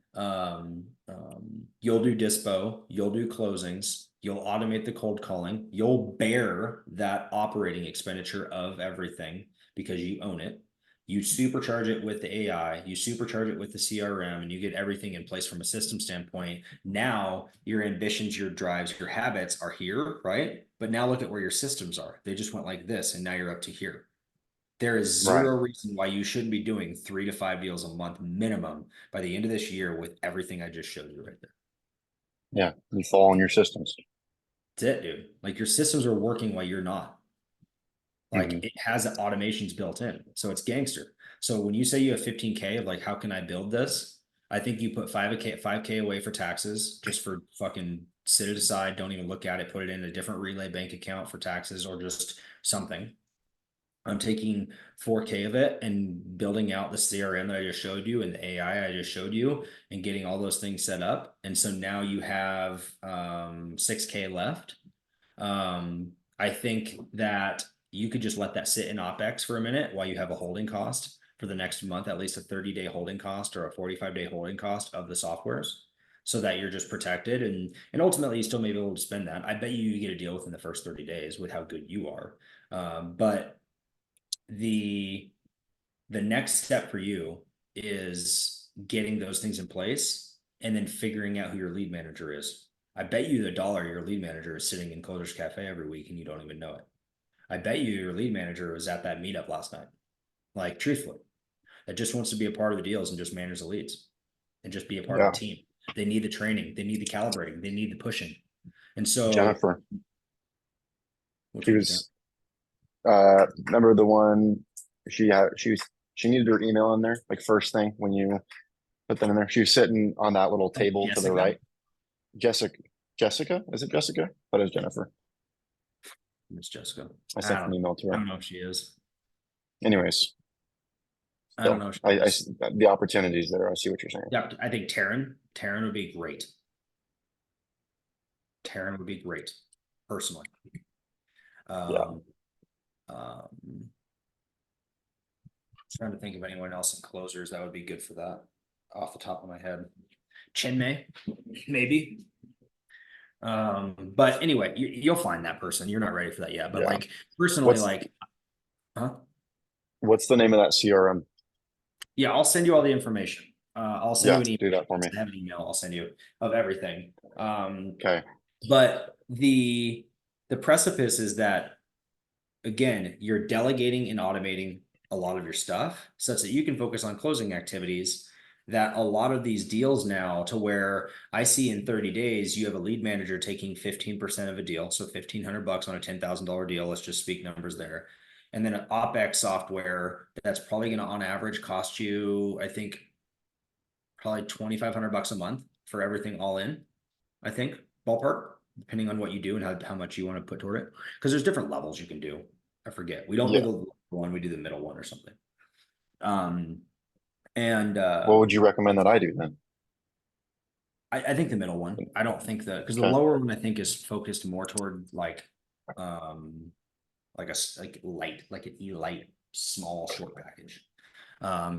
you'll do dispo, you'll do closings, you'll automate the cold calling, you'll bear that operating expenditure of everything because you own it. You supercharge it with the AI, you supercharge it with the CRM, and you get everything in place from a system standpoint. Now your ambitions, your drives, your habits are here, right? But now look at where your systems are. They just went like this, and now you're up to here. There is zero reason why you shouldn't be doing 3 to 5 deals a month minimum by the end of this year with everything I just showed you right there. Yeah. You fall on your systems. That's it, dude. Like, your systems are working while you're not. Like, it has automations built in. So it's gangster. So when you say you have 15K of like, how can I build this? I think you put 5K away for taxes, just for fucking sit it aside. Don't even look at it. Put it in a different relay bank account for taxes or just something. I'm taking 4K of it and building out the CRM that I just showed you and the AI I just showed you and getting all those things set up. And so now you have 6K left. I think that you could just let that sit in OpEx for a minute while you have a holding cost for the next month, at least a 30-day holding cost or a 45-day holding cost of the softwares, so that you're just protected. And ultimately you still may be able to spend that. I bet you get a deal within the first 30 days with how good you are. But the next step for you is getting those things in place and then figuring out who your lead manager is. I bet you the dollar your lead manager is sitting in Closers Cafe every week and you don't even know it. I bet you your lead manager was at that meetup last night. Like, truthfully, that just wants to be a part of the deals and just manage the leads and just be a part of the team. They need the training, they need the calibrating, they need the pushing. And so Jennifer, she was remember the one she needed her email in there, like first thing when you put them in there. She was sitting on that little table to the right. Jessica, is it Jessica? But it's Jennifer. It's Jessica. I sent an email to her. I don't know if she is. Anyways, I don't know if I the opportunities there. I see what you're saying. Yeah, I think Taryn would be great. Taryn would be great, personally. Trying to think of anyone else in closers that would be good for that off the top of my head. Chinmay, maybe. But anyway, you'll find that person. You're not ready for that yet. But Yeah. like personally, What's like, huh? what's the name of that CRM? Yeah, I'll send you all the information. I'll send Yeah, you an email. do that for me. I have an email I'll send you of everything. Okay. But the precipice is that again, you're delegating and automating a lot of your stuff such that you can focus on closing activities that a lot of these deals now to where I see in 30 days, you have a lead manager taking 15% of a deal. So 1,500 bucks on a $10,000 deal. Let's just speak numbers there. And then an OpEx software that's probably going to on average cost you, I think, probably 2,500 bucks a month for everything all in, I think, ballpark, depending on what you do and how much you want to put toward it. Because there's different levels you can do. I forget. We don't do Yeah. the one, we do the middle one or something. And What would you recommend that I do then? I think the middle one. I don't think because the Okay. lower one I think is focused more toward like like light, like an light small short package.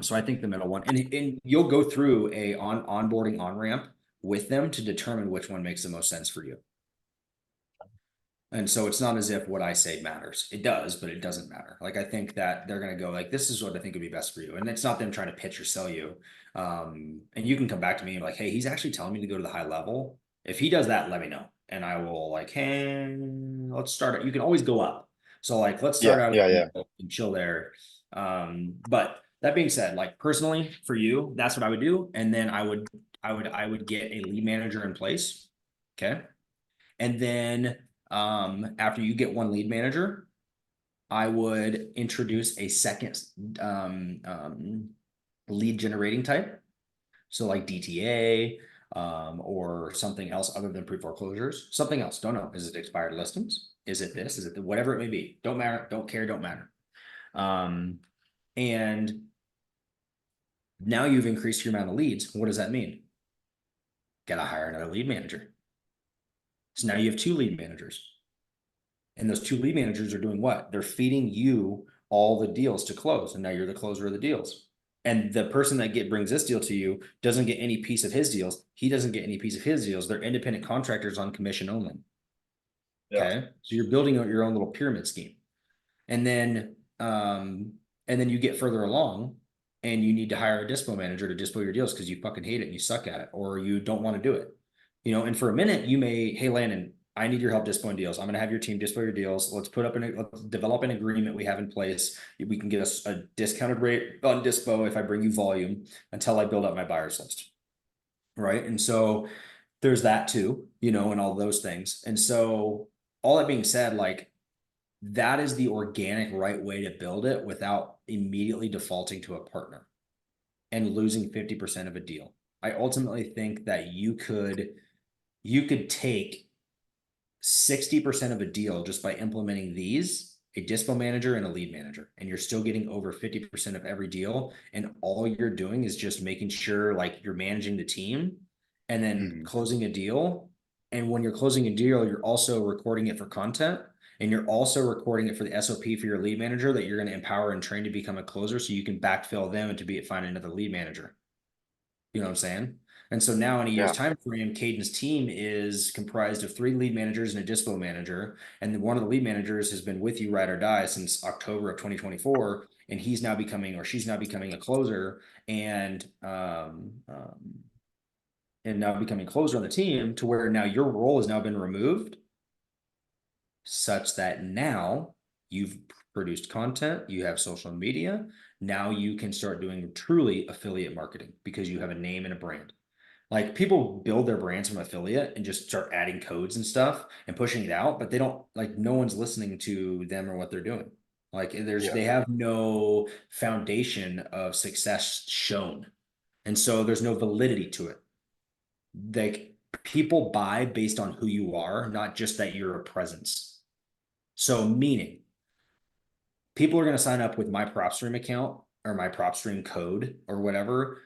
So I think the middle one, and you'll go through a onboarding on ramp with them to determine which one makes the most sense for you. And so it's not as if what I say matters. It does, but it doesn't matter. Like I think that they're going to go like, this is what I think would be best for you. And it's not them trying to pitch or sell you. And you can come back to me and like, hey, he's actually telling me to go to the high level. If he does that, let me know. And I will like, hey, let's start it. You can always go up. So like, let's start out Yeah. and chill there. But that being said, like personally for you, that's what I would do. And then I would get a lead manager in place. Okay. And then after you get one lead manager, I would introduce a second lead generating type. So like DTA or something else other than pre-foreclosures, something else. Don't know. Is it expired listings? Is it this? Is it whatever it may be? Don't matter. Don't care. Don't matter. And now you've increased your amount of leads. What does that mean? Got to hire another lead manager. So now you have two lead managers. And those two lead managers are doing what? They're feeding you all the deals to close. And now you're the closer of the deals. And the person that brings this deal to you doesn't get any piece of his deals. He doesn't get any piece of his deals. They're independent contractors on commission only. Yeah. Okay. So you're building out your own little pyramid scheme. And then you get further along and you need to hire a dispo manager to dispo your deals because you fucking hate it and you suck at it or you don't want to do it. And for a minute you may, hey Landon, I need your help dispoing deals. I'm going to have your team dispo your deals. Let's develop an agreement we have in place. We can get us a discounted rate on dispo if I bring you volume until I build up my buyers list. Right. And so there's that too, and all those things. And so all that being said, like that is the organic right way to build it without immediately defaulting to a partner and losing 50% of a deal. I ultimately think that you could take 60% of a deal just by implementing a dispo manager and a lead manager, and you're still getting over 50% of every deal. And all you're doing is just making sure like you're managing the team and then closing a deal. And when you're closing a deal, you're also recording it for content and you're also recording it for the SOP for your lead manager that you're going to empower and train to become a closer so you can backfill them and to find another lead manager. You know what I'm saying? And so now in a year's time frame, Caden's team is comprised of 3 lead managers and a dispo manager. And then one of the lead managers has been with you ride or die since October of 2024. And she's now becoming a closer and now becoming closer on the team to where now your role has now been removed such that now you've produced content, you have social media. Now you can start doing truly affiliate marketing because you have a name and a brand. Like people build their brands from affiliate and just start adding codes and stuff and pushing it out, but they don't like no one's listening to them or what they're doing. Like they have no foundation of success shown. And so there's no validity to it. Like people buy based on who you are, not just that you're a presence. So meaning people are going to sign up with my PropStream account or my PropStream code or whatever.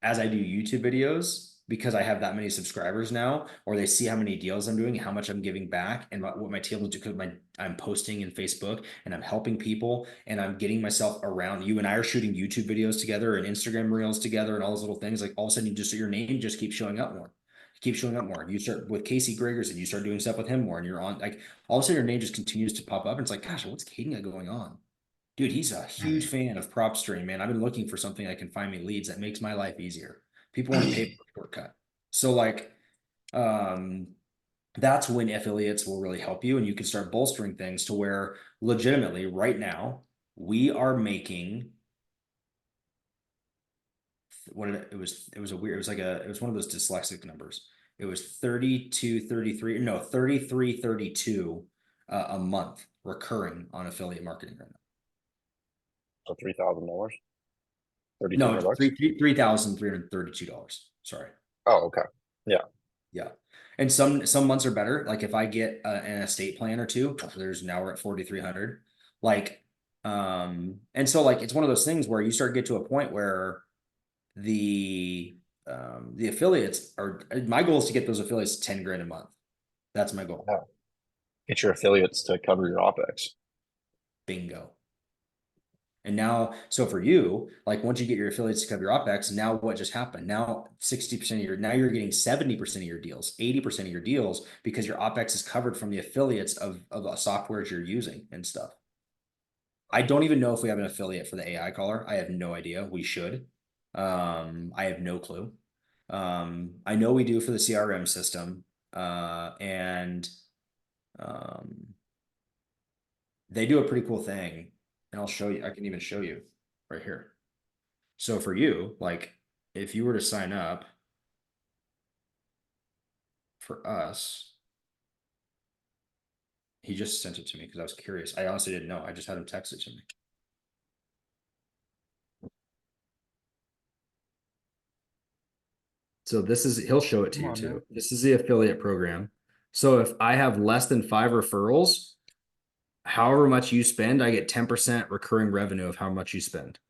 As I do YouTube videos because I have that many subscribers now, or they see how many deals I'm doing, how much I'm giving back, and what my tables do, because I'm posting in Facebook and I'm helping people and I'm getting myself around. You and I are shooting YouTube videos together and Instagram reels together and all those little things. Like all of a sudden, your name just keeps showing up more. Keep showing up more. You start with Casey Gregerson, you start doing stuff with him more, and you're on like all of a sudden your name just continues to pop up. And it's like, gosh, what's Caden got going on? Dude, he's a huge fan of prop stream, man. I've been looking for something that can find me leads that makes my life easier. People want to pay for a shortcut. So like um that's when affiliates will really help you and you can start bolstering things to where legitimately right now we are making what it was a weird, it was like it was one of those dyslexic numbers. It was 32, 33, no, 33, 32 a month recurring on affiliate marketing right now. So $3,000, No, 3,200 bucks. $3,332. Sorry. Oh, okay. Yeah. Yeah. And some months are better. Like if I get an estate plan or two, there's now we're at 4,300. Like, and so like it's one of those things where you start to get to a point where the affiliates are, my goal is to get those affiliates 10 grand a month. That's my goal. Yeah. Get your affiliates to cover your OpEx. Bingo. And now, so for you, like once you get your affiliates to cover your OpEx, now what just happened? Now 60% of now you're getting 70% of your deals, 80% of your deals because your OpEx is covered from the affiliates of softwares you're using and stuff. I don't even know if we have an affiliate for the AI caller. I have no idea. We should. I have no clue. I know we do for the CRM system. And they do a pretty cool thing. And I'll show you, I can even show you right here. So for you, like if you were to sign up for us, he just sent it to me because I was curious. I honestly didn't know. I just had him text it to me. So this is, he'll show it to you too. This is the affiliate program. So if I have less than 5 referrals, however much you spend, I get 10% recurring revenue of how much you spend.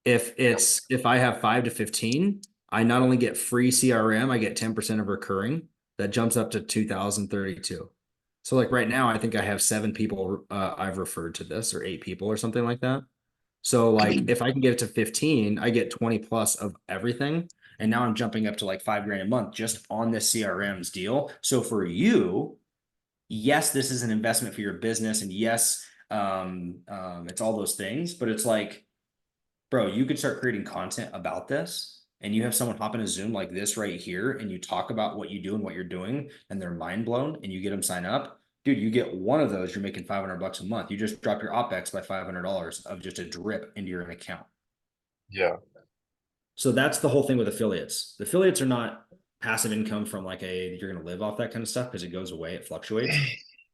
If I have 5 to 15, I not only get free CRM, I get 10% of recurring. That jumps up to 2,032. So like right now, I think I have 7 people I've referred to this, or 8 people or something like that. So like if I can get it to 15, I get 20 plus of everything. And now I'm jumping up to like 5 grand a month just on this CRM's deal. So for you, yes, this is an investment for your business. And yes, it's all those things, but it's like, bro, you could start creating content about this and you have someone hop in a Zoom like this right here and you talk about what you do and what you're doing and they're mind blown and you get them sign up. Dude, you get one of those, you're making 500 bucks a month. You just drop your OpEx by $500 of just a drip into your account. Yeah. So that's the whole thing with affiliates. The affiliates are not passive income from like you're going to live off that kind of stuff because it goes away, it fluctuates,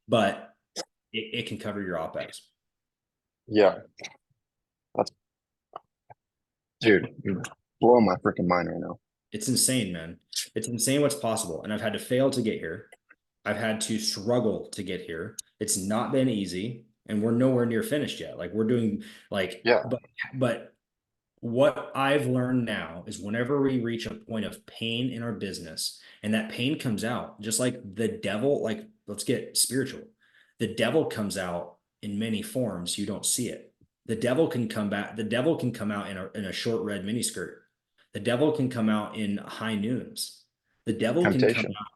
but it can cover your OpEx. Yeah. That's, dude, you're blowing my freaking mind right now. It's insane, man. It's insane what's possible. And I've had to fail to get here. I've had to struggle to get here. It's not been easy, and we're nowhere near finished yet. Like we're doing like, Yeah. but what I've learned now is whenever we reach a point of pain in our business, and that pain comes out, just like the devil, like let's get spiritual. The devil comes out in many forms. You don't see it. The devil can come back. The devil can come out in a short red miniskirt. The devil can come out in high noons. The devil can come Temptation. out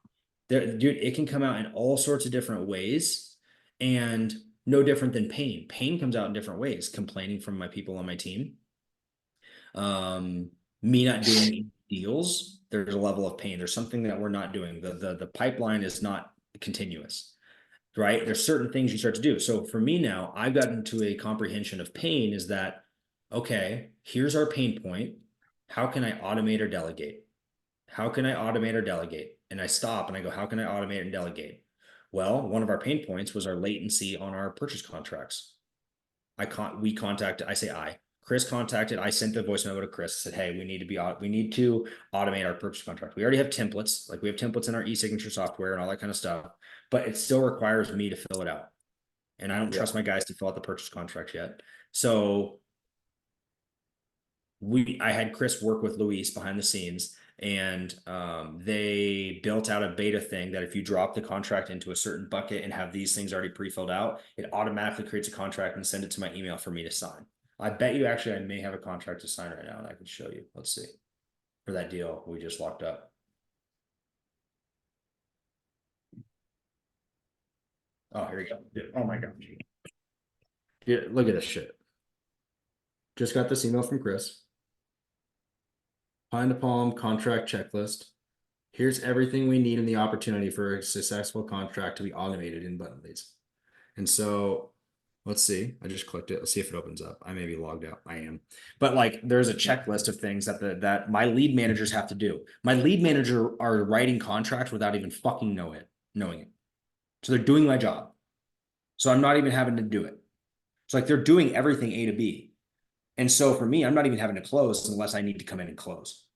there, dude. It can come out in all sorts of different ways, and no different than pain. Pain comes out in different ways. Complaining from my people on my team, me not doing deals. There's a level of pain. There's something that we're not doing. The pipeline is not continuous, right? There's certain things you start to do. So for me now, I've gotten to a comprehension of pain is that, okay, here's our pain point. How can I automate or delegate? How can I automate or delegate? And I stop and I go, how can I automate and delegate? Well, one of our pain points was our latency on our purchase contracts. Chris contacted, I sent the voice memo to Chris, said, hey, we need to automate our purchase contract. We already have templates, like we have templates in our e-signature software and all that kind of stuff, but it still requires me to fill it out. And I don't trust my guys to fill out the purchase contract yet. So I had Chris work with Luis behind the scenes, and they built out a beta thing that if you drop the contract into a certain bucket and have these things already pre-filled out, it automatically creates a contract and send it to my email for me to sign. I bet you actually I may have a contract to sign right now, and I can show you. Let's see. For that deal we just locked up. Oh, here we go. Oh my gosh. Yeah, look at this shit. Just got this email from Chris. Pine to Palm contract checklist. Here's everything we need in the opportunity for a successful contract to be automated in button leads. And so let's see. I just clicked it. Let's see if it opens up. I may be logged out. I am. But like there's a checklist of things that my lead managers have to do. My lead manager are writing contracts without even fucking knowing it. So they're doing my job. So I'm not even having to do it. It's like they're doing everything A to B. And so for me, I'm not even having to close unless I need to come in and close.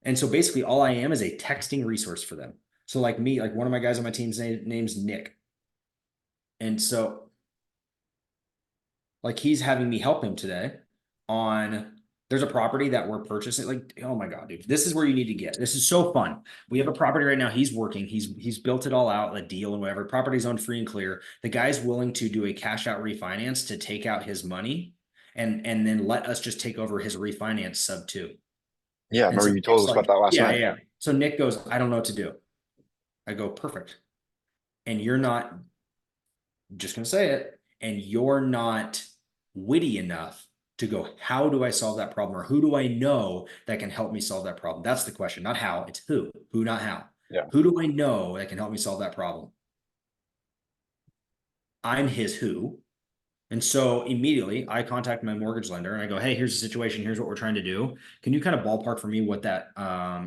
And so basically all I am is a texting resource for them. So like me, like one of my guys on my team's name's Nick. And so like he's having me help him today on there's a property that we're purchasing. Like, oh my God, dude, this is where you need to get. This is so fun. We have a property right now. He's working. He's built it all out, a deal and whatever. Property's owned free and clear. The guy's willing to do a cash out refinance to take out his money and then let us just take over his refinance sub two. Yeah, I And remember so you told Nick's us like, about that last yeah, night. yeah. So Nick goes, I don't know what to do. I go, perfect. And you're not just gonna say it, and you're not witty enough to go, how do I solve that problem? Or who do I know that can help me solve that problem? That's the question, not how, it's who, not how. Yeah. Who do I know that can help me solve that problem? I'm his who. And so immediately I contact my mortgage lender and I go, hey, here's the situation. Here's what we're trying to do. Can you kind of ballpark for me what that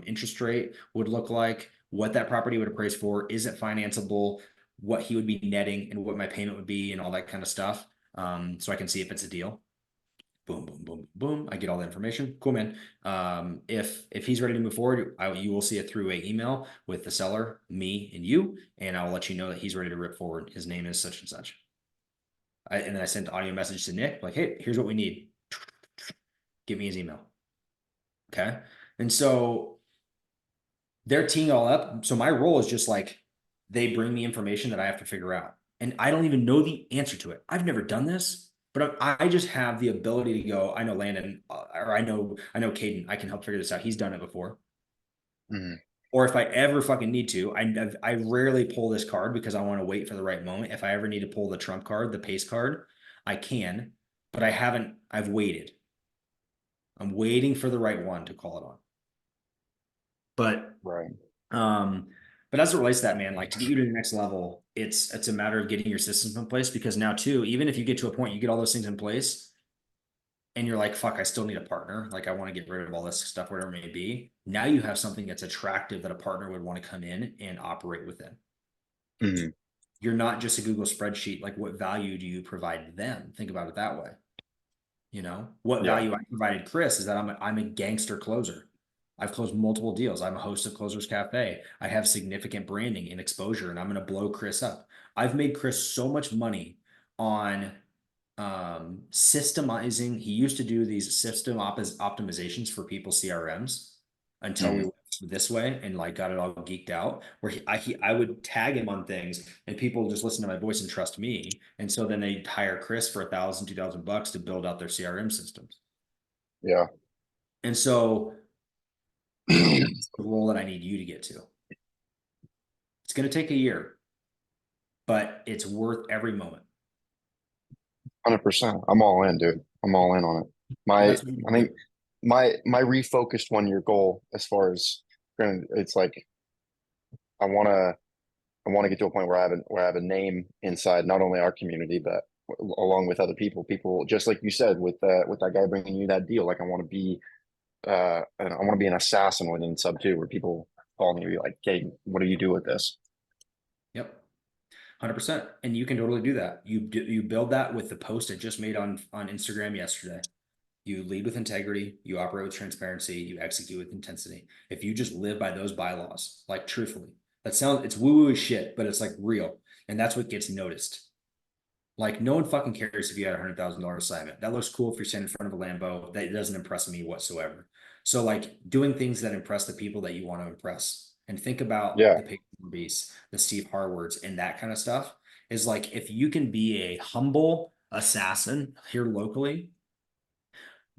interest rate would look like, what that property would appraise for? Is it financeable? What he would be netting and what my payment would be and all that kind of stuff. So I can see if it's a deal. Boom, boom, boom, boom. I get all the information. Cool, man. If he's ready to move forward, you will see it through a email with the seller, me, and you, and I will let you know that he's ready to rip forward. His name is such and such. And then I sent audio message to Nick, like, hey, here's what we need. Give me his email. Okay. And so they're teeing all up. So my role is just like they bring me information that I have to figure out. And I don't even know the answer to it. I've never done this, but I just have the ability to go, I know Landon, or I know Caden, I can help figure this out. He's done it before. Mm-hmm. Or if I ever fucking need to, I rarely pull this card because I want to wait for the right moment. If I ever need to pull the trump card, the pace card, I can, but I haven't. I've waited. I'm waiting for the right one to call it on. But Right. but as it relates to that, man, like to get you to the next level, it's a matter of getting your systems in place because now too, even if you get to a point, you get all those things in place, and you're like, fuck, I still need a partner. Like I want to get rid of all this stuff, whatever it may be. Now you have something that's attractive that a partner would want to come in and operate within. Mm-hmm. You're not just a Google spreadsheet. Like what value do you provide them? Think about it that way. You know, what value I provided Chris is that I'm a gangster closer. I've closed multiple deals. I'm a host of Closers Cafe. I have significant branding and exposure, and I'm going to blow Chris up. I've made Chris so much money on systemizing. He used to do these system optimizations for people's CRMs until we went this way and like got it all geeked out where I would tag him on things and people just listen to my voice and trust me. And so then they hire Chris for $1,000, $2,000 to build out their CRM systems. Yeah. And so that's the role that I need you to get to. It's going to take a year, but it's worth every moment. 100%. I'm all in, dude. I'm all in on it. I think my refocused 1 year goal as far as it's like I want to get to a point where I have a name inside not only our community but along with other people just like you said with that guy bringing you that deal. Like I want to be an assassin within sub 2 where people call me and be like, hey, what do you do with this? Yep. 100%. And you can totally do that. You build that with the post I just made on Instagram yesterday. You lead with integrity, you operate with transparency, you execute with intensity. If you just live by those bylaws, like truthfully, it's woo-woo shit, but it's like real. And that's what gets noticed. Like no one fucking cares if you had $100,000 assignment. That looks cool if you're standing in front of a Lambo. That doesn't impress me whatsoever. So like doing things that impress the people that you want to impress, and think about Yeah. the Peyton Beast, the Steve Harwards, and that kind of stuff is like if you can be a humble assassin here locally,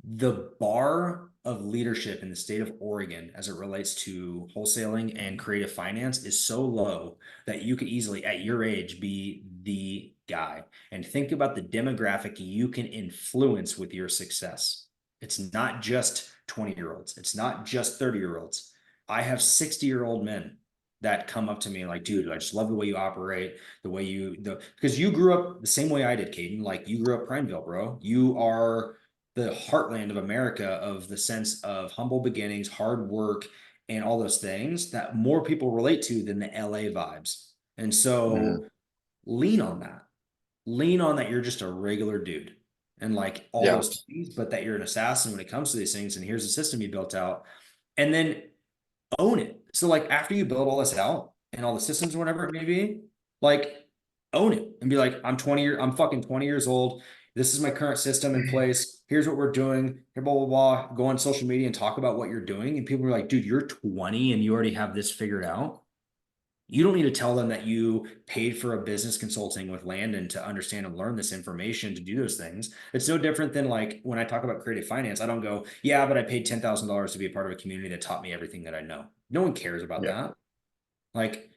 the bar of leadership in the state of Oregon as it relates to wholesaling and creative finance is so low that you could easily, at your age, be the guy. And think about the demographic you can influence with your success. It's not just 20-year-olds, it's not just 30-year-olds. I have 60-year-old men that come up to me like, dude, I just love the way you operate, the way because you grew up the same way I did, Caden. Like you grew up Prineville, bro. You are the heartland of America, of the sense of humble beginnings, hard work, and all those things that more people relate to than the LA vibes. And Mhm. so lean on that. Lean on that you're just a regular dude and like all Yeah. those things, but that you're an assassin when it comes to these things. And here's the system you built out. And then own it. So like after you build all this out and all the systems or whatever it may be, like own it and be like, I'm fucking 20 years old. This is my current system in place. Here's what we're doing. Here, blah, blah, blah. Go on social media and talk about what you're doing. And people are like, dude, you're 20 and you already have this figured out. You don't need to tell them that you paid for a business consulting with Landon to understand and learn this information to do those things. It's no different than like when I talk about creative finance, I don't go, yeah, but I paid $10,000 to be a part of a community that taught me everything that I know. No one cares about Yeah. that. Like,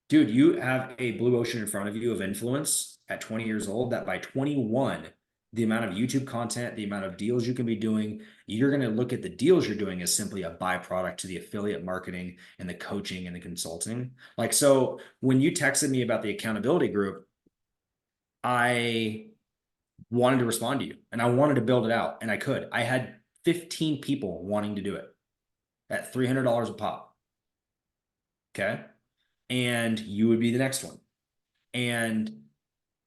dude, you have a blue ocean in front of you of influence at 20 years old that by 21, the amount of YouTube content, the amount of deals you can be doing, you're going to look at the deals you're doing as simply a byproduct to the affiliate marketing and the coaching and the consulting. Like, so when you texted me about the accountability group, I wanted to respond to you and I wanted to build it out and I could. I had 15 people wanting to do it at $300 a pop. Okay. And you would be the next one. And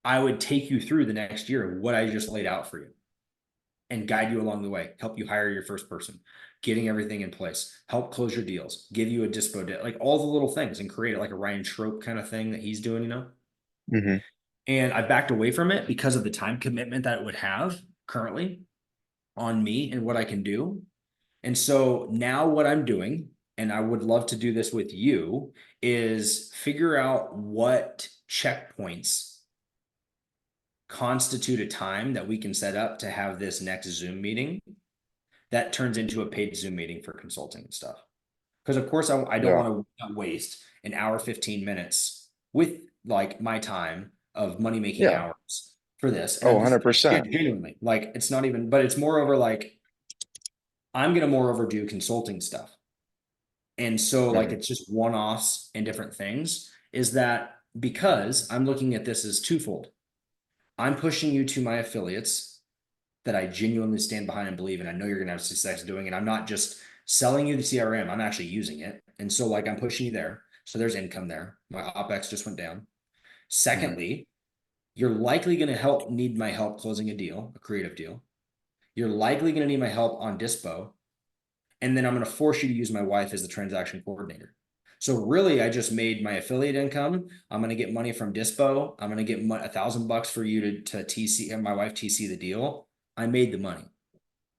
I would take you through the next year what I just laid out for you and guide you along the way, help you hire your first person, getting everything in place, help close your deals, give you a dispo deal, like all the little things and create it like a Ryan Trope kind of thing that he's doing, you know? Mhm. And I backed away from it because of the time commitment that it would have currently on me and what I can do. And so now what I'm doing, and I would love to do this with you, is figure out what checkpoints constitute a time that we can set up to have this next Zoom meeting that turns into a paid Zoom meeting for consulting and stuff. Because of course I don't Yeah. want to waste an hour, 15 minutes with like my time of money making Yeah. hours for this. And Oh, I'm just 100%. genuinely like, it's not even, but it's moreover like, I'm going to moreover do consulting stuff. And so like, Mhm. it's just one-offs and different things is that because I'm looking at this as twofold. I'm pushing you to my affiliates that I genuinely stand behind and believe, and I know you're gonna have success doing it. I'm not just selling you the CRM, I'm actually using it. And so like I'm pushing you there. So there's income there. My OpEx just went down. Mhm. Secondly, you're likely gonna need my help closing a deal, a creative deal. You're likely gonna need my help on Dispo. And then I'm gonna force you to use my wife as the transaction coordinator. So really, I just made my affiliate income. I'm gonna get money from Dispo. I'm gonna get $1,000 for you to TC and my wife TC the deal. I made the money.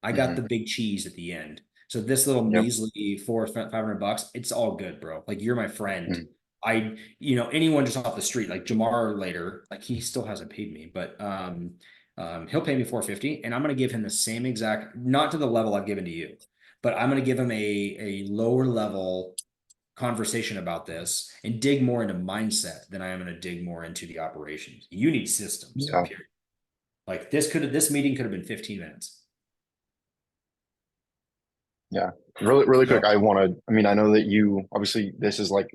I got Mhm. the big cheese at the end. So this little Yep. measly $500, it's all good, bro. Like you're my friend. Mhm. Anyone just off the street, like Jamar later, like he still hasn't paid me, but he'll pay me 450, and I'm gonna give him the same exact, not to the level I've given to you, but I'm gonna give him a lower level conversation about this and dig more into mindset than I am gonna dig more into the operations. You need systems, Yeah. period. Like this meeting could have been 15 minutes. Yeah. Really, really quick. So I mean, I know that you obviously this is like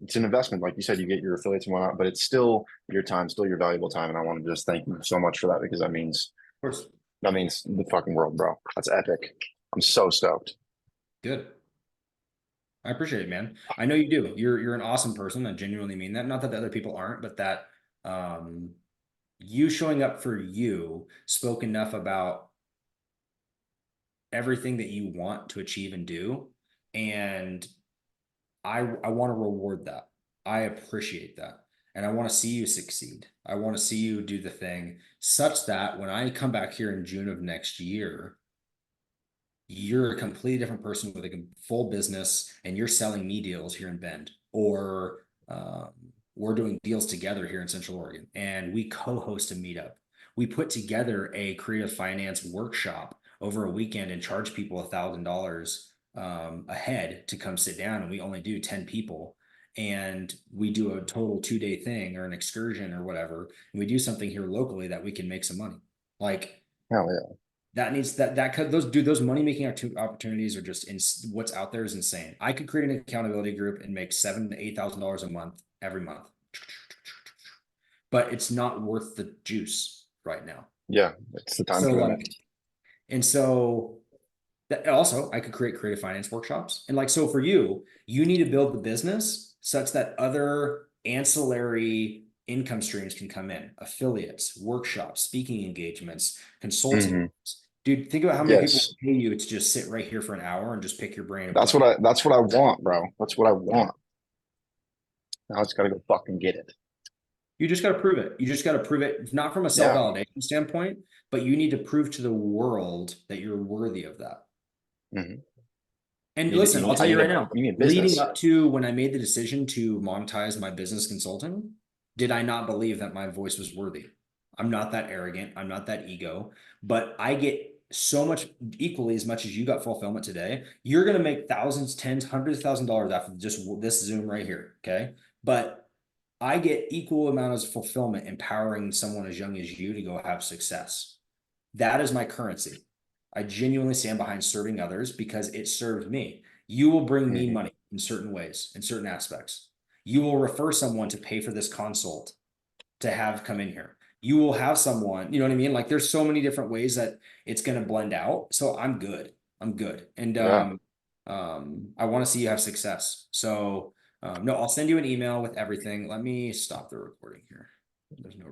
it's an investment. Like you said, you get your affiliates and whatnot, but it's still your time, still your valuable time. And I want to just thank you so much for that because of course, that means the fucking world, bro. That's epic. I'm so stoked. good. I appreciate it, man. I know you do. You're an awesome person. I genuinely mean that. Not that the other people aren't, but that um you showing up for you spoke enough about everything that you want to achieve and do. And I want to reward that. I appreciate that. and I want to see you succeed. I want to see you do the thing such that when I come back here in June of next year, you're a completely different person with a full business and you're selling me deals here in Bend, or we're doing deals together here in Central Oregon and we co-host a meetup. We put together a creative finance workshop over a weekend and charge people $1,000 a head to come sit down, and we only do 10 people, and we do a total 2-day thing or an excursion or whatever, and we do something here locally that we can make some money. Like, Hell yeah. that needs that could those money making opportunities are just in what's out there is insane. I could create an accountability group and make $7,000 to $8,000 a month every month, but it's not worth the juice right now. Yeah, it's the time So commitment. like, and so that also I could create creative finance workshops, and like, so for you, you need to build the business such that other ancillary income streams can come in: affiliates, workshops, speaking engagements, consulting. Dude, think about how many people Yes, pay you to just sit right here for an hour and just pick your brain of that's what. what I want, bro. That's what I want. Now I just gotta go fucking get it. You just got to prove it. You just got to prove it, not from a Yeah. self-validation standpoint, but you need to prove to the world that you're worthy of that. Mhm. And You need- listen, you I'll need- tell you right now, you need leading business. up to when I made the decision to monetize my business consulting, did I not believe that my voice was worthy? I'm not that arrogant. I'm not that ego, but I get so much, equally as much as you got fulfillment today. You're going to make thousands, tens, hundreds of $1,000s after just this Zoom right here. Okay. But I get equal amounts of fulfillment empowering someone as young as you to go have success. That is my currency. I genuinely stand behind serving others because it served me. You will bring me Mhm. money in certain ways, in certain aspects. You will refer someone to pay for this consult to have come in here. You will have someone, you know what I mean? Like, there's so many different ways that it's going to blend out. So I'm good. I'm good. And Yeah. I want to see you have success. So no, I'll send you an email with everything. Let me stop the recording here. There's no